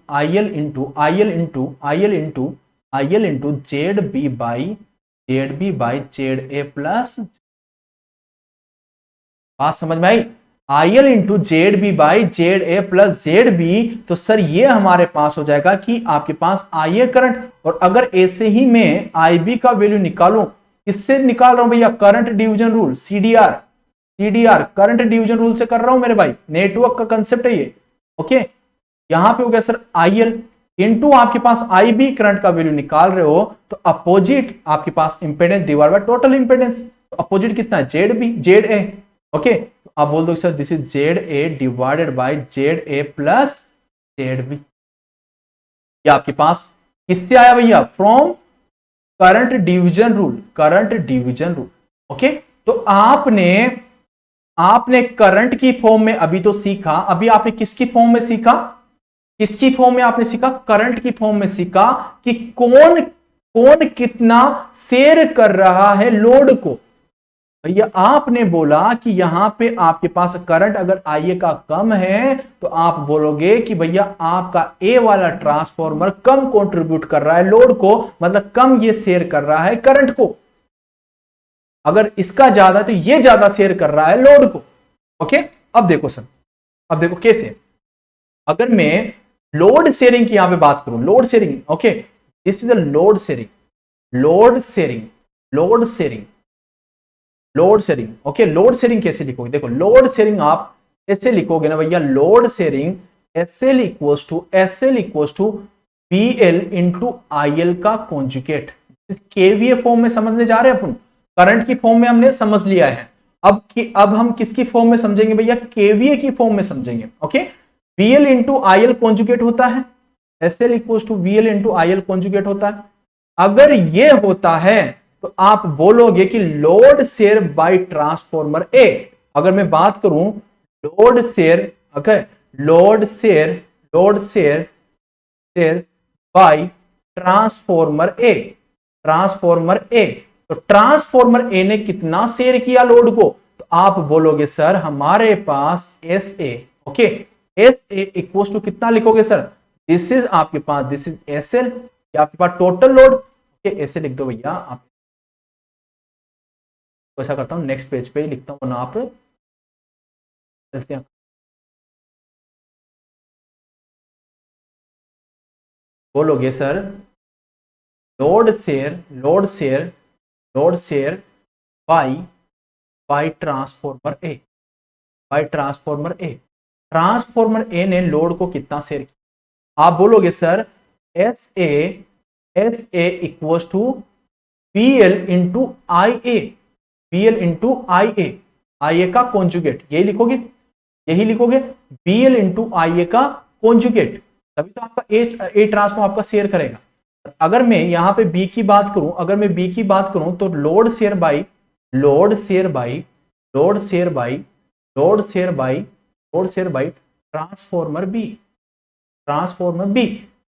ZB by ZA plus. बात समझ में आई? IL into ZB by ZA plus ZB। तो सर ये हमारे पास हो जाएगा कि आपके पास IA करंट, और अगर ऐसे ही मैं IB का वैल्यू निकालूं, किससे निकाल रहा हूं भैया? Current division rule, CDR current division rule से कर रहा हूं मेरे भाई, नेटवर्क का कंसेप्ट है ये। ओके, यहां पे हो गया सर IL इंटू आपके पास IB करंट का वैल्यू निकाल रहे हो तो अपोजिट आपके पास impedance divide by total impedance. तो अपोजिट कितना है? ZA। ओके, तो आप बोल दो sir this is ZA divided by ZA plus ZB। ये आपके पास किससे आया भैया? From current division rule. Okay, तो आपने करंट की फॉर्म में अभी तो सीखा, अभी आपने किसकी फॉर्म में सीखा? किसकी फॉर्म में आपने सीखा? करंट की फॉर्म में सीखा कि कौन कितना शेयर कर रहा है लोड को। भैया आपने बोला कि यहां पे आपके पास करंट अगर IA का कम है तो आप बोलोगे कि भैया आपका A वाला ट्रांसफॉर्मर कम कंट्रीब्यूट कर रहा है लोड को, मतलब कम ये शेयर कर रहा है करंट को। अगर इसका ज्यादा तो ये ज्यादा शेयर कर रहा है लोड को। ओके, अब देखो सर, अब देखो कैसे। अगर मैं लोड शेयरिंग की यहां पे बात करूं, load sharing, okay, this is the load sharing. Okay, load sharing कैसे लिखोगे? देखो लोड शेयरिंग आप ऐसे लिखोगे ना भैया, load sharing SL equals to PL into IL का कॉन्जुगेट। KVA फॉर्म में समझने जा रहे हैं अपन, करंट की फॉर्म में हमने समझ लिया है। अब हम किसकी फॉर्म में समझेंगे भैया? KVA की फॉर्म में समझेंगे। Okay, VL into IL conjugate होता है, SL equals to VL into IL conjugate होता है। अगर ये होता है तो आप बोलोगे कि load share by transformer A। अगर मैं बात करूं load share, okay, load share by transformer A. Transformer A, तो ट्रांसफॉर्मर ए ने कितना शेयर किया लोड को? तो आप बोलोगे सर हमारे पास S A, okay, S A equal to कितना लिखोगे सर? दिस इज आपके पास, दिस इज एस एल, आपके पास टोटल लोड, ओके, ऐसे लिख दो भैया। आप ऐसा करता हूं नेक्स्ट पेज पे लिखता हूं ना, आप चलते हैं, बोलोगे sir load share by transformer A, by transformer A. Transformer A ने लोड को कितना शेयर किया? आप बोलोगे sir S A equal to P L into I A, P L into I A का कॉन्जुगेट, यही लिखोगे, यही लिखोगे, B L into I A का कॉन्जुगेट, तभी तो आपका ए ट्रांसफॉर्म आपका शेयर करेगा। अगर मैं यहां पे बी की बात करूं, अगर मैं बी की बात करूं तो load share by transformer B.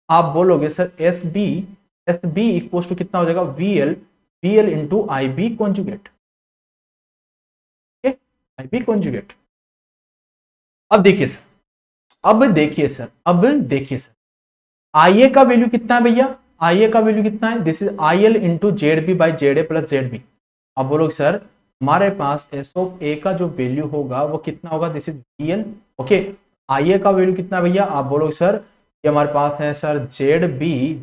आप बोलोगे sir S B equal to कितना हो जाएगा? V L into I B conjugate, I B conjugate. अब देखिए सर, आई ए का वैल्यू कितना है भैया? आई ए का वैल्यू कितना है? This is I L into Z B by Z A plus Z B. अब बोलोगे सर हमारे पास एस ऑफ ए का जो वैल्यू होगा वो कितना होगा? This is B L, okay. I A का वैल्यू कितना भैया? आप बोलोगे सर ये हमारे पास है sir Z B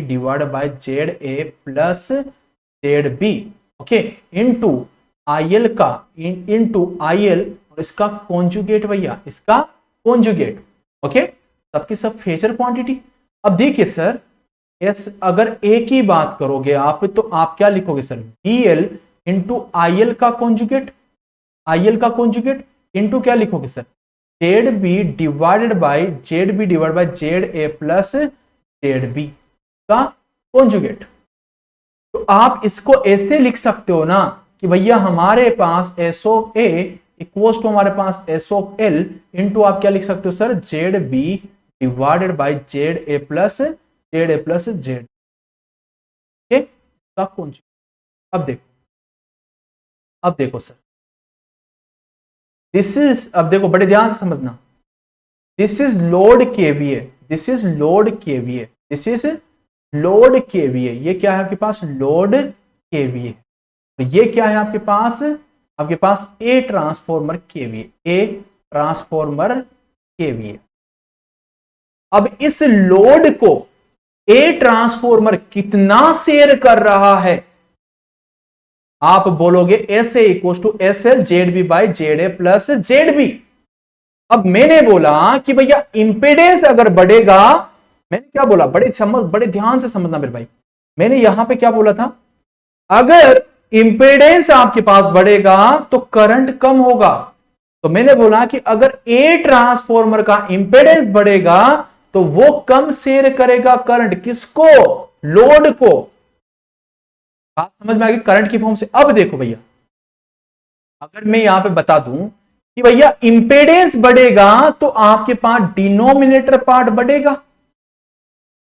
divide by Z A plus Z B, okay, into I L का, इंटू आई एल और इसका कॉन्जुगेट भैया, इसका कॉन्जुगेट, ओके, सबकी सब फेजर क्वांटिटी। अब देखिए सर एस, अगर ए की बात करोगे आप तो आप क्या लिखोगे sir? B L into I L का कॉन्जुगेट, इंटू क्या लिखोगे sir? Z B divided by Z A plus Z B का कॉन्जुगेट। तो आप इसको ऐसे लिख सकते हो ना कि भैया हमारे पास S of A equals to हमारे पास एस ऑफ एल इंटू आप क्या लिख सकते हो sir? Z B divided by Z A plus Z, conjugate. अब देखो सर, दिस इज, अब देखो बड़े ध्यान से समझना, this is load KVA, this is load KVA, ये क्या है आपके पास? Load KVA. तो ये क्या है आपके पास? आपके पास ए ट्रांसफॉर्मर केवीए। अब इस लोड को ए ट्रांसफॉर्मर कितना शेयर कर रहा है? आप बोलोगे S A equal to S L Z B by Z A plus Z B. अब मैंने बोला कि भैया इंपेडेंस अगर बढ़ेगा, मैंने क्या बोला? बड़े ध्यान से समझना मेरे भाई, मैंने यहां पे क्या बोला था? अगर इंपेडेंस आपके पास बढ़ेगा तो करंट कम होगा। तो मैंने बोला कि अगर ए ट्रांसफॉर्मर का इंपेडेंस बढ़ेगा तो वो कम शेयर करेगा करंट, किसको? लोड को। बात समझ में आ गई करंट की फॉर्म से? अब देखो भैया, अगर मैं यहां पे बता दूं कि भैया इंपेडेंस बढ़ेगा तो आपके पास डिनोमिनेटर पार्ट बढ़ेगा,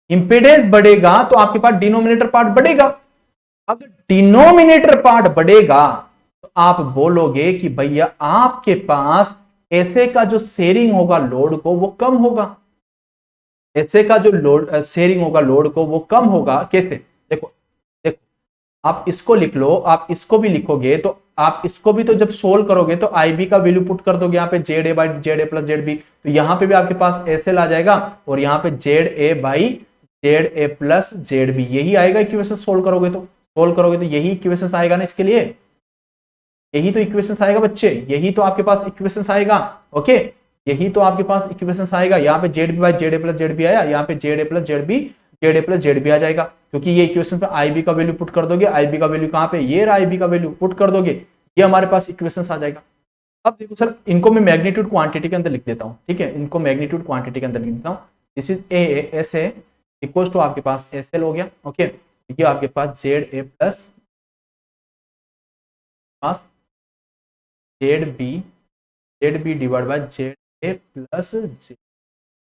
इंपेडेंस बढ़ेगा तो आपके पास डिनोमिनेटर पार्ट बढ़ेगा। अगर डिनोमिनेटर पार्ट बढ़ेगा तो आप बोलोगे कि भैया आपके पास ऐसे का जो शेयरिंग होगा लोड को वो कम होगा, ऐसे का जो लोड शेयरिंग होगा लोड को वो कम होगा। कैसे? देखो आप इसको लिख लो, आप इसको भी लिखोगे तो आप इसको भी तो जब सोल्व करोगे तो आई बी का वैल्यू पुट कर दोगे यहाँ पे Z A by Z A plus Z B, तो यहाँ पे भी आपके पास एस एल आ जाएगा और यहाँ पे Z A by Z A plus Z B, यही आएगा इक्वेशन सोल्व करोगे तो यही इक्वेशन आएगा ना इसके लिए, यही तो इक्वेशन आएगा बच्चे, यही तो आपके पास इक्वेशन आएगा, ओके, यही तो आपके पास इक्वेशन आएगा। यहाँ पे Z B by Z A plus Z B आया, यहाँ पे Z A plus Z B आ जाएगा, क्योंकि ये इक्वेशन पे आई बी का वैल्यू पुट कर दोगे, आई बी का वैल्यू कहां पे? ये आई बी का वैल्यू पुट कर दोगे, ये हमारे पास इक्वेशन आ जाएगा। अब देखो सर इनको मैं मैग्नीट्यूड क्वांटिटी के अंदर लिख देता हूं, ठीक है, इनको मैग्नीट्यूड क्वांटिटी के अंदर लिख देता हूं। This is a S A equal to आपके पास एस एल हो गया, ओके, ये आपके पास Z A plus Z B divide by Z A plus Z. ठीक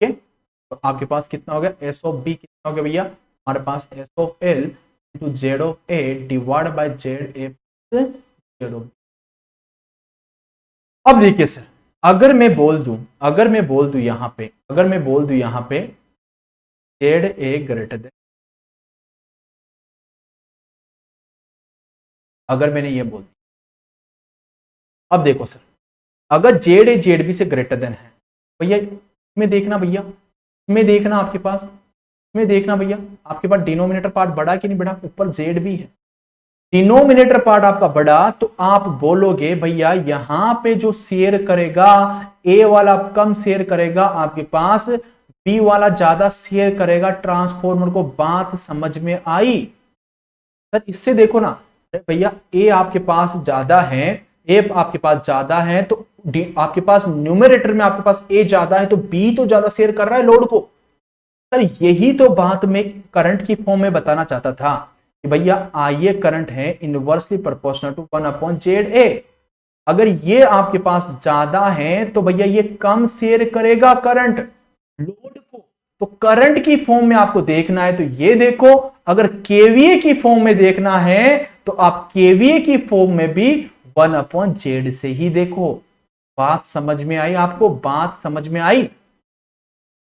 है, तो आपके पास कितना हो गया, एस ऑफ बी कितना हो गया भैया, हमारे पास S of L into Z of A divide by Z A plus Z of. अब देखिए सर, अगर मैं बोल दूं यहां पे जेड ए ग्रेटर देन, अगर मैंने ये बोल दिया, अब देखो सर, अगर जेड ए जेड बी से ग्रेटर देन है भैया, इसमें देखना भैया, इसमें देखना आपके पास, इसमें देखना भैया, आपके पास डिनोमिनेटर पार्ट बड़ा कि नहीं बड़ा, ऊपर जेड भी है, डिनोमिनेटर पार्ट आपका बड़ा, तो आप बोलोगे भैया यहां पे जो शेयर करेगा, ए वाला कम शेयर करेगा आपके पास, बी वाला ज्यादा शेयर करेगा ट्रांसफॉर्मर को। बात समझ में आई सर? इससे देखो ना भैया, ए आपके पास ज्यादा है, ए आपके पास ज्यादा है, तो आपके पास न्यूमरेटर में आपके पास ए ज्यादा है, तो बी तो ज्यादा शेयर कर रहा है लोड को। सर यही तो बात मैं करंट की फॉर्म में बताना चाहता था कि भैया आइए करंट है इनवर्सली प्रोपोर्शनल टू 1/ZA। अगर ये आपके पास ज्यादा है तो भैया ये कम शेयर करेगा करंट लोड को। तो करंट की फॉर्म में आपको देखना है तो ये देखो, अगर केवीए की फॉर्म में देखना है तो आप केवीए की फॉर्म में भी 1/Z से ही देखो। बात समझ में आई आपको? बात समझ में आई?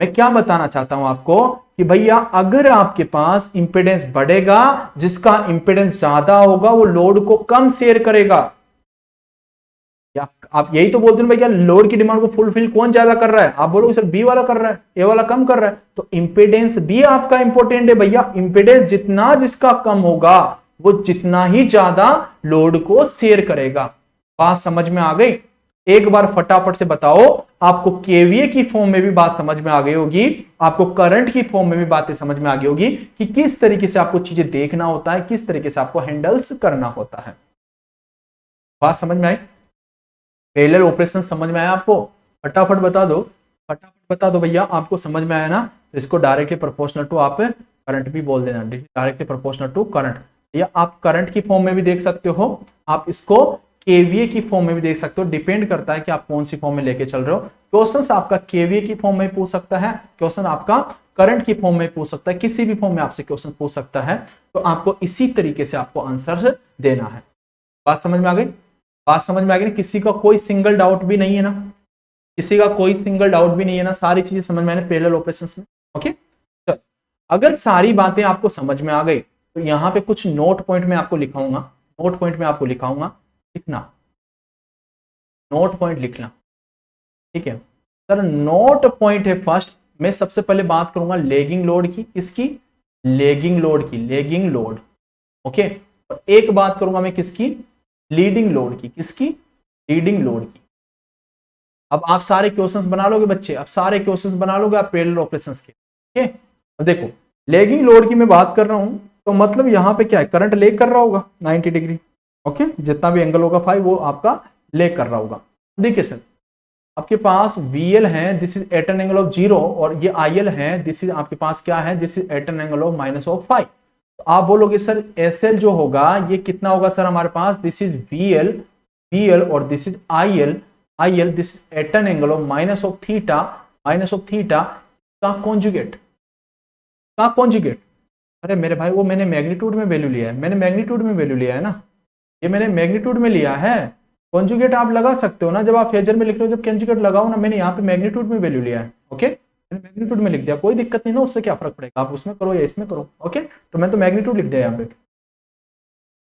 मैं क्या बताना चाहता हूं आपको कि भैया अगर आपके पास इंपेडेंस बढ़ेगा, जिसका इंपेडेंस ज्यादा होगा वो लोड को कम शेयर करेगा। या आप यही तो बोलते हैं भैया लोड की डिमांड को फुलफिल कौन ज्यादा कर रहा है, आप बोलोगे सर बी वाला कर रहा है, ए वाला कम कर रहा है। तो इंपेडेंस भी आपका इंपॉर्टेंट है भैया, इंपेडेंस जितना जिसका कम होगा वो जितना ही ज्यादा लोड को शेयर करेगा। बात समझ में आ गई? एक बार फटाफट से बताओ, आपको केवीए की फॉर्म में भी बात समझ में आ गई होगी, आपको करंट की फॉर्म में भी बातें समझ में आ गई होगी कि किस तरीके से आपको चीजें देखना होता है, किस तरीके से आपको हैंडल्स करना होता है। बात समझ में आई? पैरेलल ऑपरेशन समझ में आया आपको? फटाफट बता दो, फटाफट बता दो भैया, आपको समझ में आया ना? तो इसको डायरेक्टली प्रोपोर्शनल टू आप करंट भी बोल देना, डायरेक्टली प्रोपोर्शनल टू करंट। या आप करंट की फॉर्म में भी देख सकते हो, आप इसको केवीए की फॉर्म में भी देख सकते हो, डिपेंड करता है कि आप कौन सी फॉर्म में लेके चल रहे हो। क्वेश्चन आपका केवीए की फॉर्म में पूछ सकता है, क्वेश्चन आपका करंट की फॉर्म में पूछ सकता है, किसी भी फॉर्म में आपसे क्वेश्चन पूछ सकता है। तो आपको इसी तरीके से आपको आंसर देना है। बात समझ में आ गई? बात समझ में आ गई? किसी का कोई सिंगल डाउट भी नहीं है ना? किसी का कोई सिंगल डाउट भी नहीं है ना? सारी चीजें समझ में आने पैरेलल ऑपरेशंस में। ओके, तो अगर सारी बातें आपको समझ में आ गई तो यहां पे कुछ नोट पॉइंट में आपको लिखाऊंगा, नोट पॉइंट में आपको लिखाऊंगा, लिखना, नोट पॉइंट लिखना। ठीक है सर, नोट पॉइंट है फर्स्ट, मैं सबसे पहले बात करूंगा लेगिंग लोड की, किसकी? लेगिंग लोड की, लेगिंग लोड। ओके, और एक बात करूंगा मैं किसकी? लीडिंग लोड की, किसकी? लीडिंग लोड की। अब आप सारे क्वेश्चंस बना लोगे बच्चे, अब सारे क्वेश्चंस बना लोगे आप पैरेलल ऑपरेशंस के। ठीक है, अब देखो लेगिंग लोड की मैं बात कर रहा हूं तो मतलब यहां पे क्या है, करंट लेग कर रहा होगा 90 डिग्री। ओके, जितना भी एंगल होगा फाई वो आपका लेग कर रहा होगा। देखिए सर, आपके पास VL है, this is at an angle of 0, और ये IL है, दिस इज आपके पास क्या है, this is at an angle of -5। तो आप बोलोगे सर SL जो होगा ये कितना होगा सर हमारे पास, दिस इज VL और this is IL, this is at an angle of -θ का कॉन्जुगेट, का कॉन्जुगेट। अरे मेरे भाई वो मैंने मैग्नीट्यूड में वैल्यू लिया है, मैंने मैग्नीट्यूड में वैल्यू लिया है ना, ये मैंने मैग्नीट्यूड में लिया है। कॉन्जुगेट आप लगा सकते हो ना, जब आप फेजर में लिख रहे हो, जब कॉन्जुगेट लगाओ ना, मैंने यहाँ पे मैग्नीट्यूड में वैल्यू लिया है। ओके, मैंने मैग्नीट्यूड में लिख दिया, कोई दिक्कत नहीं ना, उससे क्या फर्क पड़ेगा, आप उसमें करो या इसमें करो। ओके, तो मैं तो मैग्नीट्यूड लिख दिया यहाँ पे।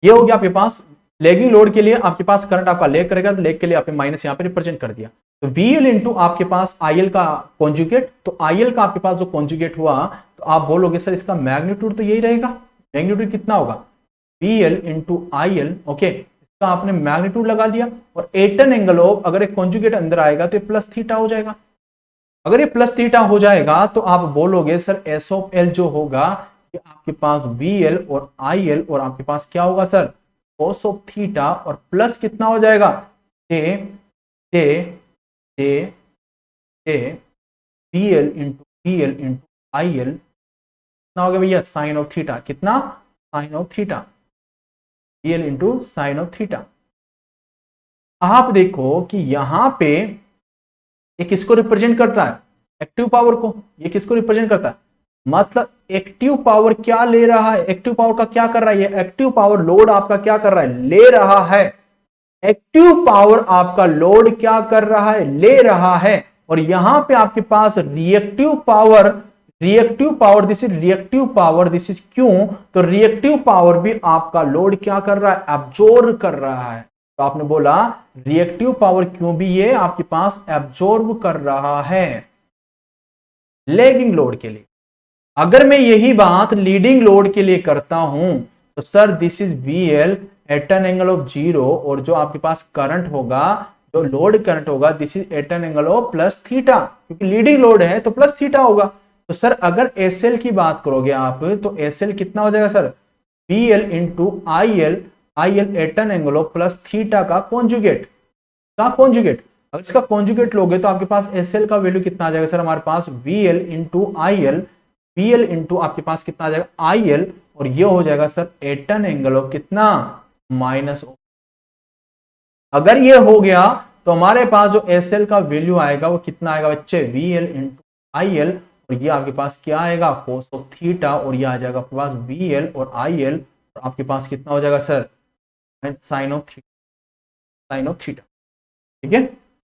ये हो गया आपके पास लेगिंग लोड के लिए, आपके पास करंट आपका लेग करेगा, तो लेग के लिए आपने माइनस यहाँ पे रिप्रेजेंट कर दिया। तो VL इंटू आपके पास IL का कॉन्जुगेट, तो IL का आपके पास जो कॉन्जुगेट हुआ, तो आप बोलोगे सर इसका मैग्नीट्यूड तो यही रहेगा। मैग्नीट्यूड कितना होगा? VL into IL। ओके, इसका आपने मैग्नीट्यूड लगा लिया, और एट एन एंगल ऑफ, अगर एक कॉन्जुगेट अंदर आएगा तो ये प्लस थीटा हो जाएगा। अगर ये प्लस थीटा हो जाएगा तो आप बोलोगे सर S ऑफ L जो होगा ये आपके पास VL और IL, और आपके पास क्या होगा सर cos ऑफ थीटा, और प्लस कितना हो जाएगा J J J J VL into IL, कितना हो गया भैया साइन ऑफ थीटा, कितना? Sine of theta, VL into sine of theta. आप देखो कि यहां पे ये किसको रिप्रेजेंट करता है? एक्टिव पावर को। ये किसको रिप्रेजेंट करता है? मतलब एक्टिव पावर क्या ले रहा है? एक्टिव पावर का क्या कर रहा है? ये एक्टिव पावर लोड आपका क्या कर रहा है? ले रहा है। एक्टिव पावर आपका लोड क्या कर रहा है? ले रहा है। और यहां पे आपके पास reactive power, this is reactive power, this is क्यों? तो रिएक्टिव पावर भी आपका लोड क्या कर रहा है? एब्जॉर्ब कर रहा है। तो आपने बोला रिएक्टिव पावर क्यों भी ये आपके पास एब्जॉर्ब कर रहा है लैगिंग लोड के लिए। अगर मैं यही बात लीडिंग लोड के लिए करता हूं तो sir this is VL at an angle of 0, और जो आपके पास करंट होगा, जो लोड करंट होगा, this is at an angle of plus theta, क्योंकि लीडिंग लोड है तो प्लस थीटा होगा। तो सर अगर SL की बात करोगे आप तो SL कितना हो जाएगा sir? VL into IL at an angle of plus theta का कॉन्जुगेट। अगर इसका कॉन्जुगेट लोगे तो आपके पास SL का वैल्यू कितना आ जाएगा सर? हमारे पास VL इंटू आपके पास कितना आ जाएगा? IL, और ये हो जाएगा sir at an angle of कितना? माइनस। अगर ये हो गया तो हमारे पास जो SL का वैल्यू आएगा वो कितना आएगा बच्चे? VL इंटू IL, और ये आपके पास क्या आएगा? कोस ऑफ थीटा, और ये आ जाएगा आपके पास VL और IL, और आपके पास कितना हो जाएगा सर? Sign of theta. ठीक है।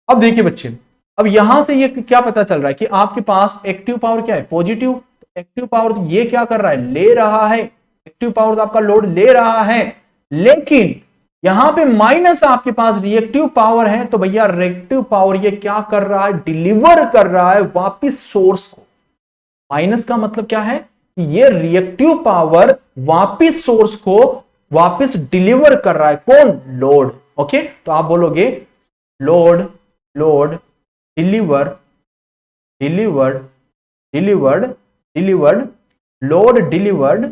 अब देखिए बच्चे, अब यहां से ये क्या पता चल रहा है कि आपके पास एक्टिव पावर क्या है? पॉजिटिव। एक्टिव पावर तो ये क्या कर रहा है? ले रहा है। एक्टिव पावर तो आपका लोड ले रहा है, लेकिन यहां पे माइनस आपके पास रिएक्टिव पावर है। तो भैया रिएक्टिव पावर ये क्या कर रहा है? डिलीवर कर रहा है वापिस सोर्स को। माइनस का मतलब क्या है? कि ये रिएक्टिव पावर वापिस सोर्स को वापिस डिलीवर कर रहा है। कौन? लोड। ओके, तो आप बोलोगे load delivered, load delivered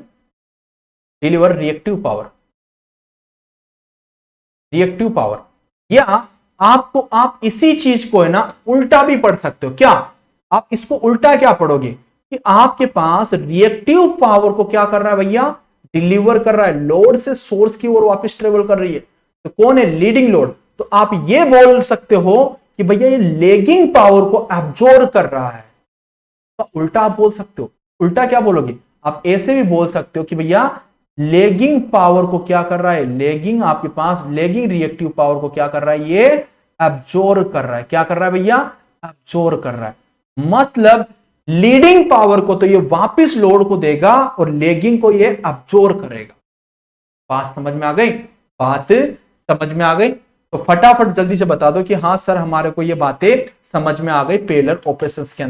reactive power. या आपको, आप इसी चीज को है ना उल्टा भी पढ़ सकते हो। क्या आप इसको उल्टा क्या पढ़ोगे? कि आपके पास रिएक्टिव पावर को क्या कर रहा है भैया? डिलीवर कर रहा है, लोड से सोर्स की ओर वापस ट्रेवल कर रही है। तो कौन है? Leading load. तो आप ये बोल सकते हो कि भैया ये लैगिंग पावर को एब्जॉर्ब कर रहा है। तो उल्टा आप बोल सकते हो। उल्टा क्या बोलोगे? आप ऐसे भी बोल सकते हो कि भैया लैगिंग पावर को क्या कर रहा है? लैगिंग आपके पास लैगिंग रिएक्टिव पावर को क्या कर रहा है? ये एब्जॉर्ब कर रहा है। क्या कर रहा है भैया? एब्जॉर्ब कर रहा है। मतलब लीडिंग पावर को तो ये वापस लोड को देगा और लैगिंग को ये एब्जॉर्ब करेगा। बात समझ में आ गई? तो फटाफट जल्दी से बता दो कि हाँ सर हमारे को ये बातें समझ में आ गई। पेलर ऑपरेशंस के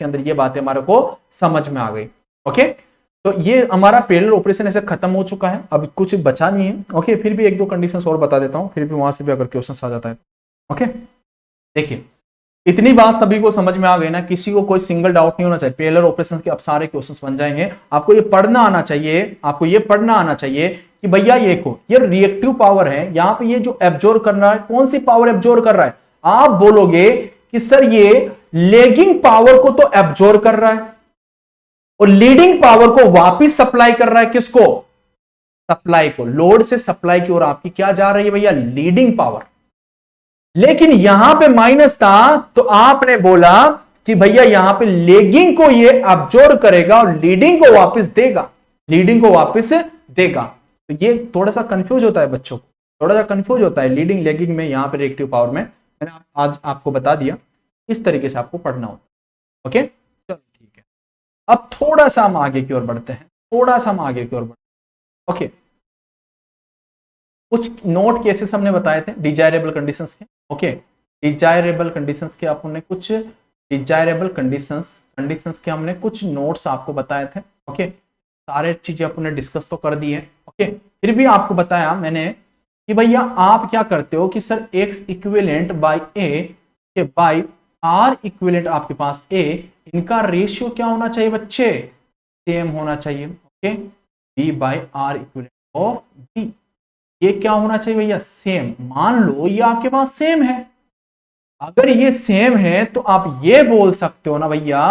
अंदर ये बातें हमारे को समझ में आ गई। ओके, तो ये हमारा पेलर ऑपरेशन ऐसे खत्म हो चुका है, अब कुछ बचा नहीं है। ओके, फिर भी एक दो कंडीशंस और बता देता हूं, फिर भी वहां से भी अगर क्वेश्चन आ जाता है। ओके, देखिए इतनी बात सभी को समझ में आ गई ना? किसी को कोई सिंगल डाउट नहीं होना चाहिए। पेलर ऑपरेशन के अब सारे क्वेश्चंस बन जाएंगे। आपको ये पढ़ना आना चाहिए कि भैया ये रिएक्टिव पावर है, यहां पे ये जो एब्जॉर्ब करना है, कौन सी पावर एब्जॉर्ब कर रहा है? आप बोलोगे कि सर ये लैगिंग पावर को तो एब्जॉर्ब कर रहा है और लीडिंग पावर को वापिस सप्लाई कर रहा है। किसको? सप्लाई को। लोड से सप्लाई की ओर आपकी क्या जा रही है भैया? Leading power. लेकिन यहां पे माइनस था, तो आपने बोला कि भैया यहां पे लैगिंग को ये एब्जॉर्ब करेगा और लीडिंग को वापस देगा। तो ये थोड़ा सा कंफ्यूज होता है बच्चों को, थोड़ा सा कंफ्यूज होता है लीडिंग लैगिंग में, यहां पे रिएक्टिव पावर में। मैंने आज आपको बता दिया, इस तरीके से आपको पढ़ना होता। ओके, चलो ठीक है। अब थोड़ा सा हम आगे की ओर बढ़ते हैं, ओके, कुछ नोट केसेस हमने बताए थे डिजायरेबल कंडीशंस के। ओके, डिजायरेबल कंडीशंस के आपने कुछ डिजायरेबल कंडीशंस के हमने कुछ नोट्स आपको बताए थे। ओके, सारे चीजें आपने डिस्कस तो कर दी है। ओके, फिर भी आपको बताया मैंने कि भैया आप क्या करते हो कि sir x equivalent by a के बाय r इक्विवेलेंट आपके पास a, इनका रेशियो क्या होना चाहिए बच्चे? सेम होना चाहिए। Okay, b by r equivalent of b, ये क्या होना चाहिए भैया? सेम। मान लो ये आपके पास सेम है। अगर ये सेम है तो आप ये बोल सकते हो ना भैया,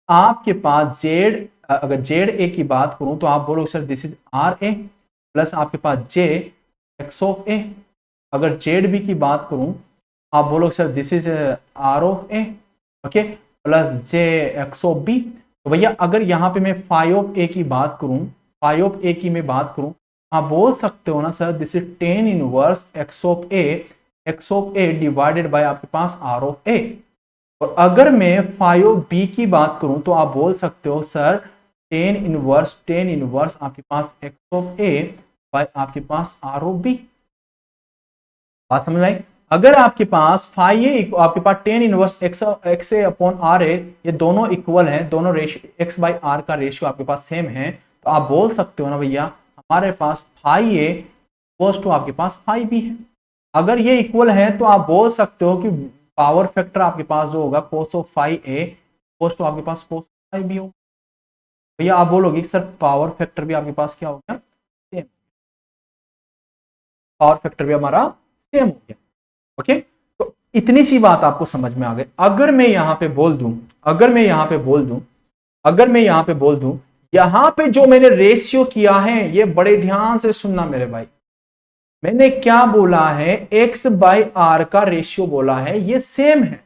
आपके पास जेड, अगर जेड ए की बात करूं तो आप बोलोगे sir this is R A plus आपके पास जे एक्स ऑफ ए। अगर जेड बी की बात करूं आप बोलोगे sir this is R of A, okay, plus J X of B. तो भैया अगर यहाँ पे मैं फाई ऑफ ए की बात करूं, फाई ऑफ ए की मैं बात करूं, आप बोल सकते हो ना sir this is ten inverse x of A, x of A divided by आपके पास आर ऑफ ए। और अगर मैं फाई ऑफ बी की बात करूं तो आप बोल सकते हो सर टेन इनवर्स आपके पास एक्स ऑफ ए बाय आपके पास आर ऑफ बी। बात समझ आई? अगर आपके पास फाई ए आपके पास tan inverse X A upon R A, ये दोनों इक्वल हैं, दोनों रेशियो एक्स बाई आर का रेशियो आपके पास सेम है, तो आप बोल सकते हो ना भैया हमारे पास फाई ए इक्वल्स टू आपके पास फाई बी है। अगर ये इक्वल है तो आप बोल सकते हो कि पावर फैक्टर आपके पास जो होगा cos of phi A equals to आपके पास कोस फाई बी होगा। भैया आप बोलोगे सर पावर फैक्टर भी आपके पास क्या हो गया, सेम, पावर फैक्टर भी हमारा सेम हो गया। ओके, तो इतनी सी बात आपको समझ में आ गई। अगर मैं यहां पे बोल दूं, अगर मैं यहां पे बोल दूं, अगर मैं यहां पे बोल दूं, यहां पे जो मैंने रेशियो किया है, ये बड़े ध्यान से सुनना मेरे भाई, मैंने क्या बोला है, एक्स बाई आर का रेशियो बोला है, ये सेम है।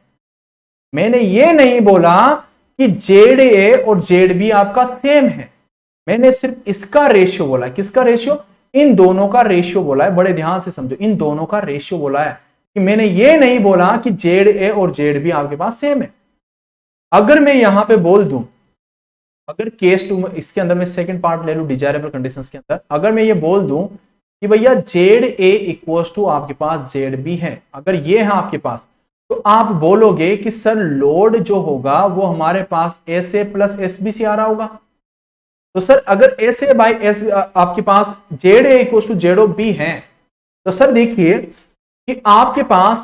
मैंने ये नहीं बोला कि जेड ए और जेड बी आपका सेम है, मैंने सिर्फ इसका रेशियो बोला है। किसका रेशियो? इन दोनों का रेशियो बोला है, बड़े ध्यान से समझो, इन दोनों का रेशियो बोला है, कि मैंने ये नहीं बोला कि जेड ए और जेड बी आपके पास सेम है। अगर मैं यहां पे बोल दूं, अगर केस टू, इसके अंदर मैं सेकंड पार्ट ले लूं डिजायरेबल कंडीशंस के अंदर, अगर मैं ये बोल दूं कि भैया जेड ए इक्वल्स टू आपके पास जेड बी है, अगर ये है आपके पास, तो आप बोलोगे कि सर लोड जो होगा वो हमारे पास S A plus S B से आ रहा होगा। तो सर अगर एस ए बाई एस आपके पास Z A equals to Z O B है, तो सर देखिए कि आपके पास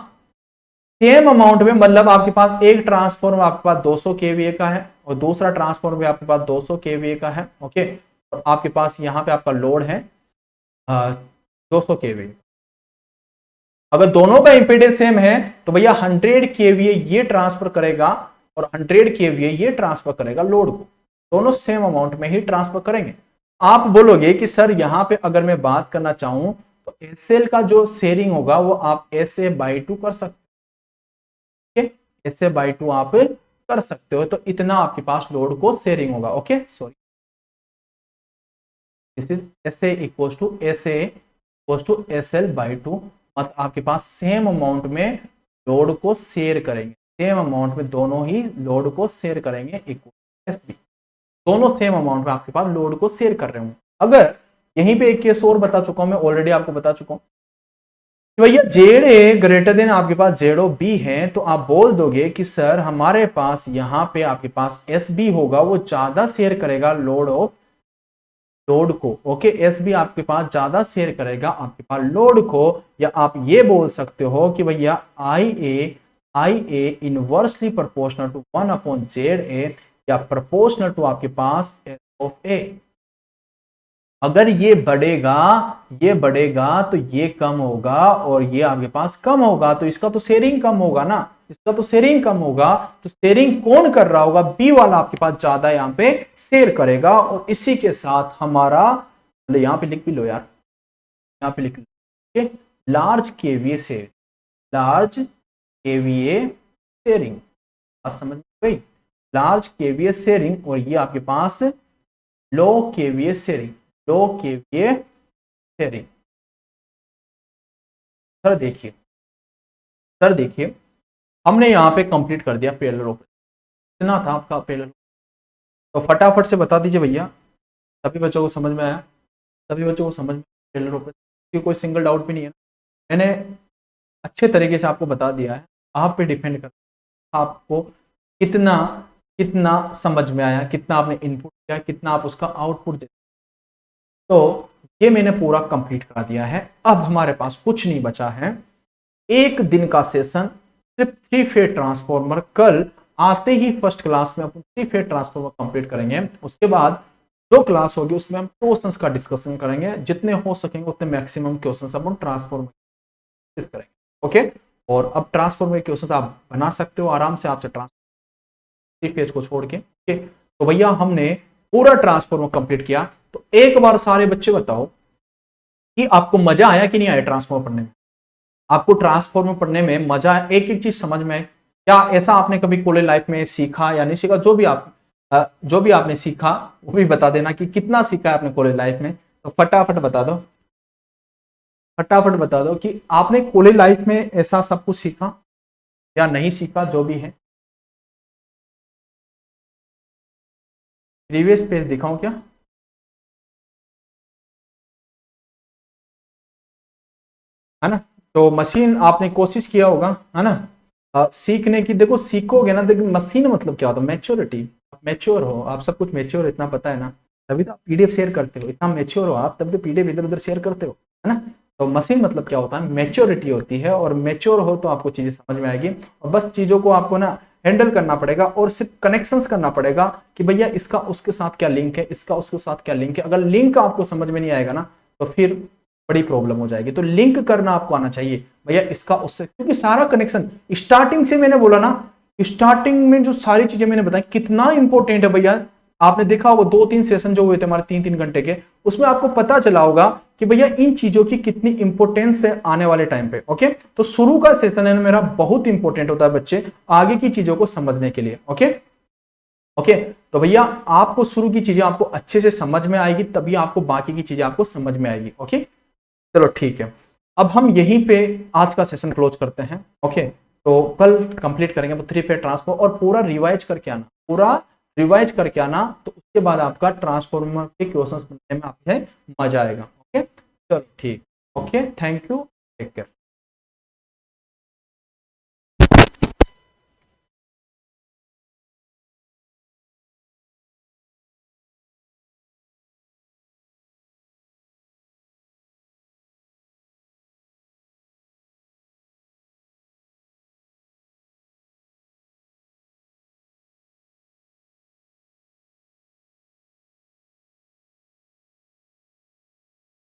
सेम अमाउंट में, मतलब आपके पास एक ट्रांसफॉर्मर आपके पास 200 केवीए का है और दूसरा ट्रांसफॉर्मर भी आपके पास 200 केवीए का है, ओके, और आपके पास यहां पे आपका लोड है 200 केवीए। अगर दोनों का इंपीडेंस सेम है तो भैया 100 केवीए ये ट्रांसफर करेगा और 100 केवीए ये ट्रांसफर करेगा लोड को, दोनों सेम अमाउंट में ही ट्रांसफर करेंगे। आप बोलोगे कि सर यहां पे अगर मैं बात करना चाहूं तो एसएल का जो शेयरिंग होगा वो आप एस ए बाई 2 कर सकते हो, एस ए बाई 2 आप कर सकते हो, तो इतना आपके पास लोड को शेयरिंग होगा। Okay, sorry, this is S A equals to S A equals to S L by 2, मतलब आपके पास सेम अमाउंट में लोड को शेयर करेंगे, सेम अमाउंट में दोनों ही लोड को शेयर करेंगे, इक्वल एस बी, दोनों सेम अमाउंट में आपके पास लोड को शेयर कर रहे हूं। अगर यहीं पे एक केस और बता चुका हूं मैं, ऑलरेडी आपको बता चुका हूं कि भैया जेड ए ग्रेटर देन आपके पास जेड ओ बी है, तो आप बोल दोगे कि सर हमारे पास यहां पे आपके पास एस बी होगा, वो ज्यादा शेयर करेगा लोड ऑफ लोड को। ओके, एस बी आपके पास ज्यादा शेयर करेगा आपके पास लोड को, या आप ये बोल सकते हो कि भैया I A inversely proportional to 1 upon Z A, या प्रोपोर्शनल टू आपके पास एस ऑफ ए। अगर ये बढ़ेगा तो ये कम होगा और ये आपके पास कम होगा, तो इसका तो शेयरिंग कम होगा ना, इसका तो शेयरिंग कम होगा, तो शेयरिंग कौन कर रहा होगा? बी वाला आपके पास ज्यादा यहां पे शेयर करेगा। और इसी के साथ हमारा, यहां पे लिख भी लो यार, यहां पे लिख लो, लार्ज केवीए से, लार्ज केवीए शेयरिंग, समझ गई, लार्ज केवीए शेयरिंग, और ये आपके पास लो केवीए शेयरिंग, लो केवीए शेयरिंग। सर देखिए हमने यहां पे कंप्लीट कर दिया पैरेलल ऑपरेशन, इतना था आपका पैरेलल, तो फटाफट से बता दीजिए भैया, सभी बच्चों को समझ में आया? सभी बच्चों को समझ में पैरेलल ऑपरेशन, कोई सिंगल डाउट भी नहीं है? मैंने अच्छे तरीके से आपको बता दिया है, आप पे डिपेंड कर आपको कितना कितना समझ में आया, कितना आपने इनपुट किया, कितना आप उसका आउटपुट दे। तो ये मैंने पूरा कंप्लीट कर दिया है। अब हमारे पास कुछ नहीं बचा है, एक दिन का सेशन सिर्फ 3 फेज ट्रांसफॉर्मर। कल आते ही फर्स्ट क्लास में अपन 3 फेज ट्रांसफॉर्मर कंप्लीट करेंगे, उसके बाद 2 क्लास होगी, उसमें हम क्वेश्चंस का डिस्कशन करेंगे, जितने हो सकेंगे उतने मैक्सिमम क्वेश्चंस अपन ट्रांसफॉर्मर करेंगे। ओके, और अब ट्रांसफॉर्मर क्वेश्चंस आप बना सकते हो आराम से, आपसे ट्रांसफॉर्मर 3 फेज को छोड़ के। तो भैया हमने पूरा ट्रांसफॉर्मर कंप्लीट किया। तो एक बार सारे बच्चे बताओ कि आपको मजा आया कि नहीं आया ट्रांसफॉर्मर पढ़ने में? आपको ट्रांसफॉर्मर पढ़ने में मजा है, एक एक चीज समझ में आए। क्या ऐसा आपने कभी कॉलेज लाइफ में सीखा या नहीं सीखा? जो भी आपने सीखा वो भी बता देना कि कितना सीखा है आपने कॉलेज लाइफ में। तो फटाफट बता दो, फटाफट बता दो कि आपने कॉलेज लाइफ में ऐसा सब कुछ सीखा या नहीं सीखा, जो भी है। प्रीवियस पेज दिखाऊं क्या? है ना? तो मशीन आपने कोशिश किया होगा, है ना? सीखने की। देखो सीखोगे ना, देखो मशीन मतलब क्या होता है? मैच्योरिटी। मैच्योर हो आप, सब कुछ मैच्योर इतना पता है ना, तभी तो आप पीडीएफ शेयर करते हो। इतना मैच्योर हो आप तभी तो पीडीएफ इधर उधर शेयर करते हो, है ना? तो मशीन मतलब क्या होता है? मैच्योरिटी होती है, और मैच्योर हो तो आपको चीजें समझ में आएगी। और बस चीजों को आपको ना हैंडल करना पड़ेगा, और सिर्फ कनेक्शंस करना पड़ेगा कि भैया इसका उसके साथ क्या लिंक है, इसका उसके साथ क्या लिंक है। अगर लिंक आपको समझ में नहीं आएगा ना, तो फिर बड़ी प्रॉब्लम हो जाएगी। तो लिंक करना आपको आना चाहिए भैया इसका उससे, क्योंकि सारा कनेक्शन स्टार्टिंग से मैंने बोला ना, स्टार्टिंग में जो सारी चीजें मैंने बताई कितना इंपॉर्टेंट है भैया। आपने देखा होगा 2-3 सेशन जो हुए थे हमारे 3-3 घंटे के, उसमें आपको पता चला होगा कि भैया इन चीजों की कितनी इंपॉर्टेंस है आने वाले टाइम पे। ओके, तो शुरू का सेशन है मेरा बहुत इंपॉर्टेंट होता है बच्चे आगे की चीजों को समझने के लिए। ओके ओके, तो भैया आपको शुरू की चीजें आपको अच्छे से समझ में आएगी, तभी आपको बाकी की चीजें आपको समझ में आएगी। ओके, चलो ठीक है, अब हम यहीं पे आज का सेशन क्लोज करते हैं। ओके, तो कल कंप्लीट करेंगे 3 फेज ट्रांसफॉर्मर, और पूरा रिवाइज करके आना, पूरा रिवाइज करके आना। तो उसके बाद आपका ट्रांसफॉर्मर के क्वेश्चंस बनने में आपको मजा आएगा। ओके, चलो ठीक। Okay, thank you, take care.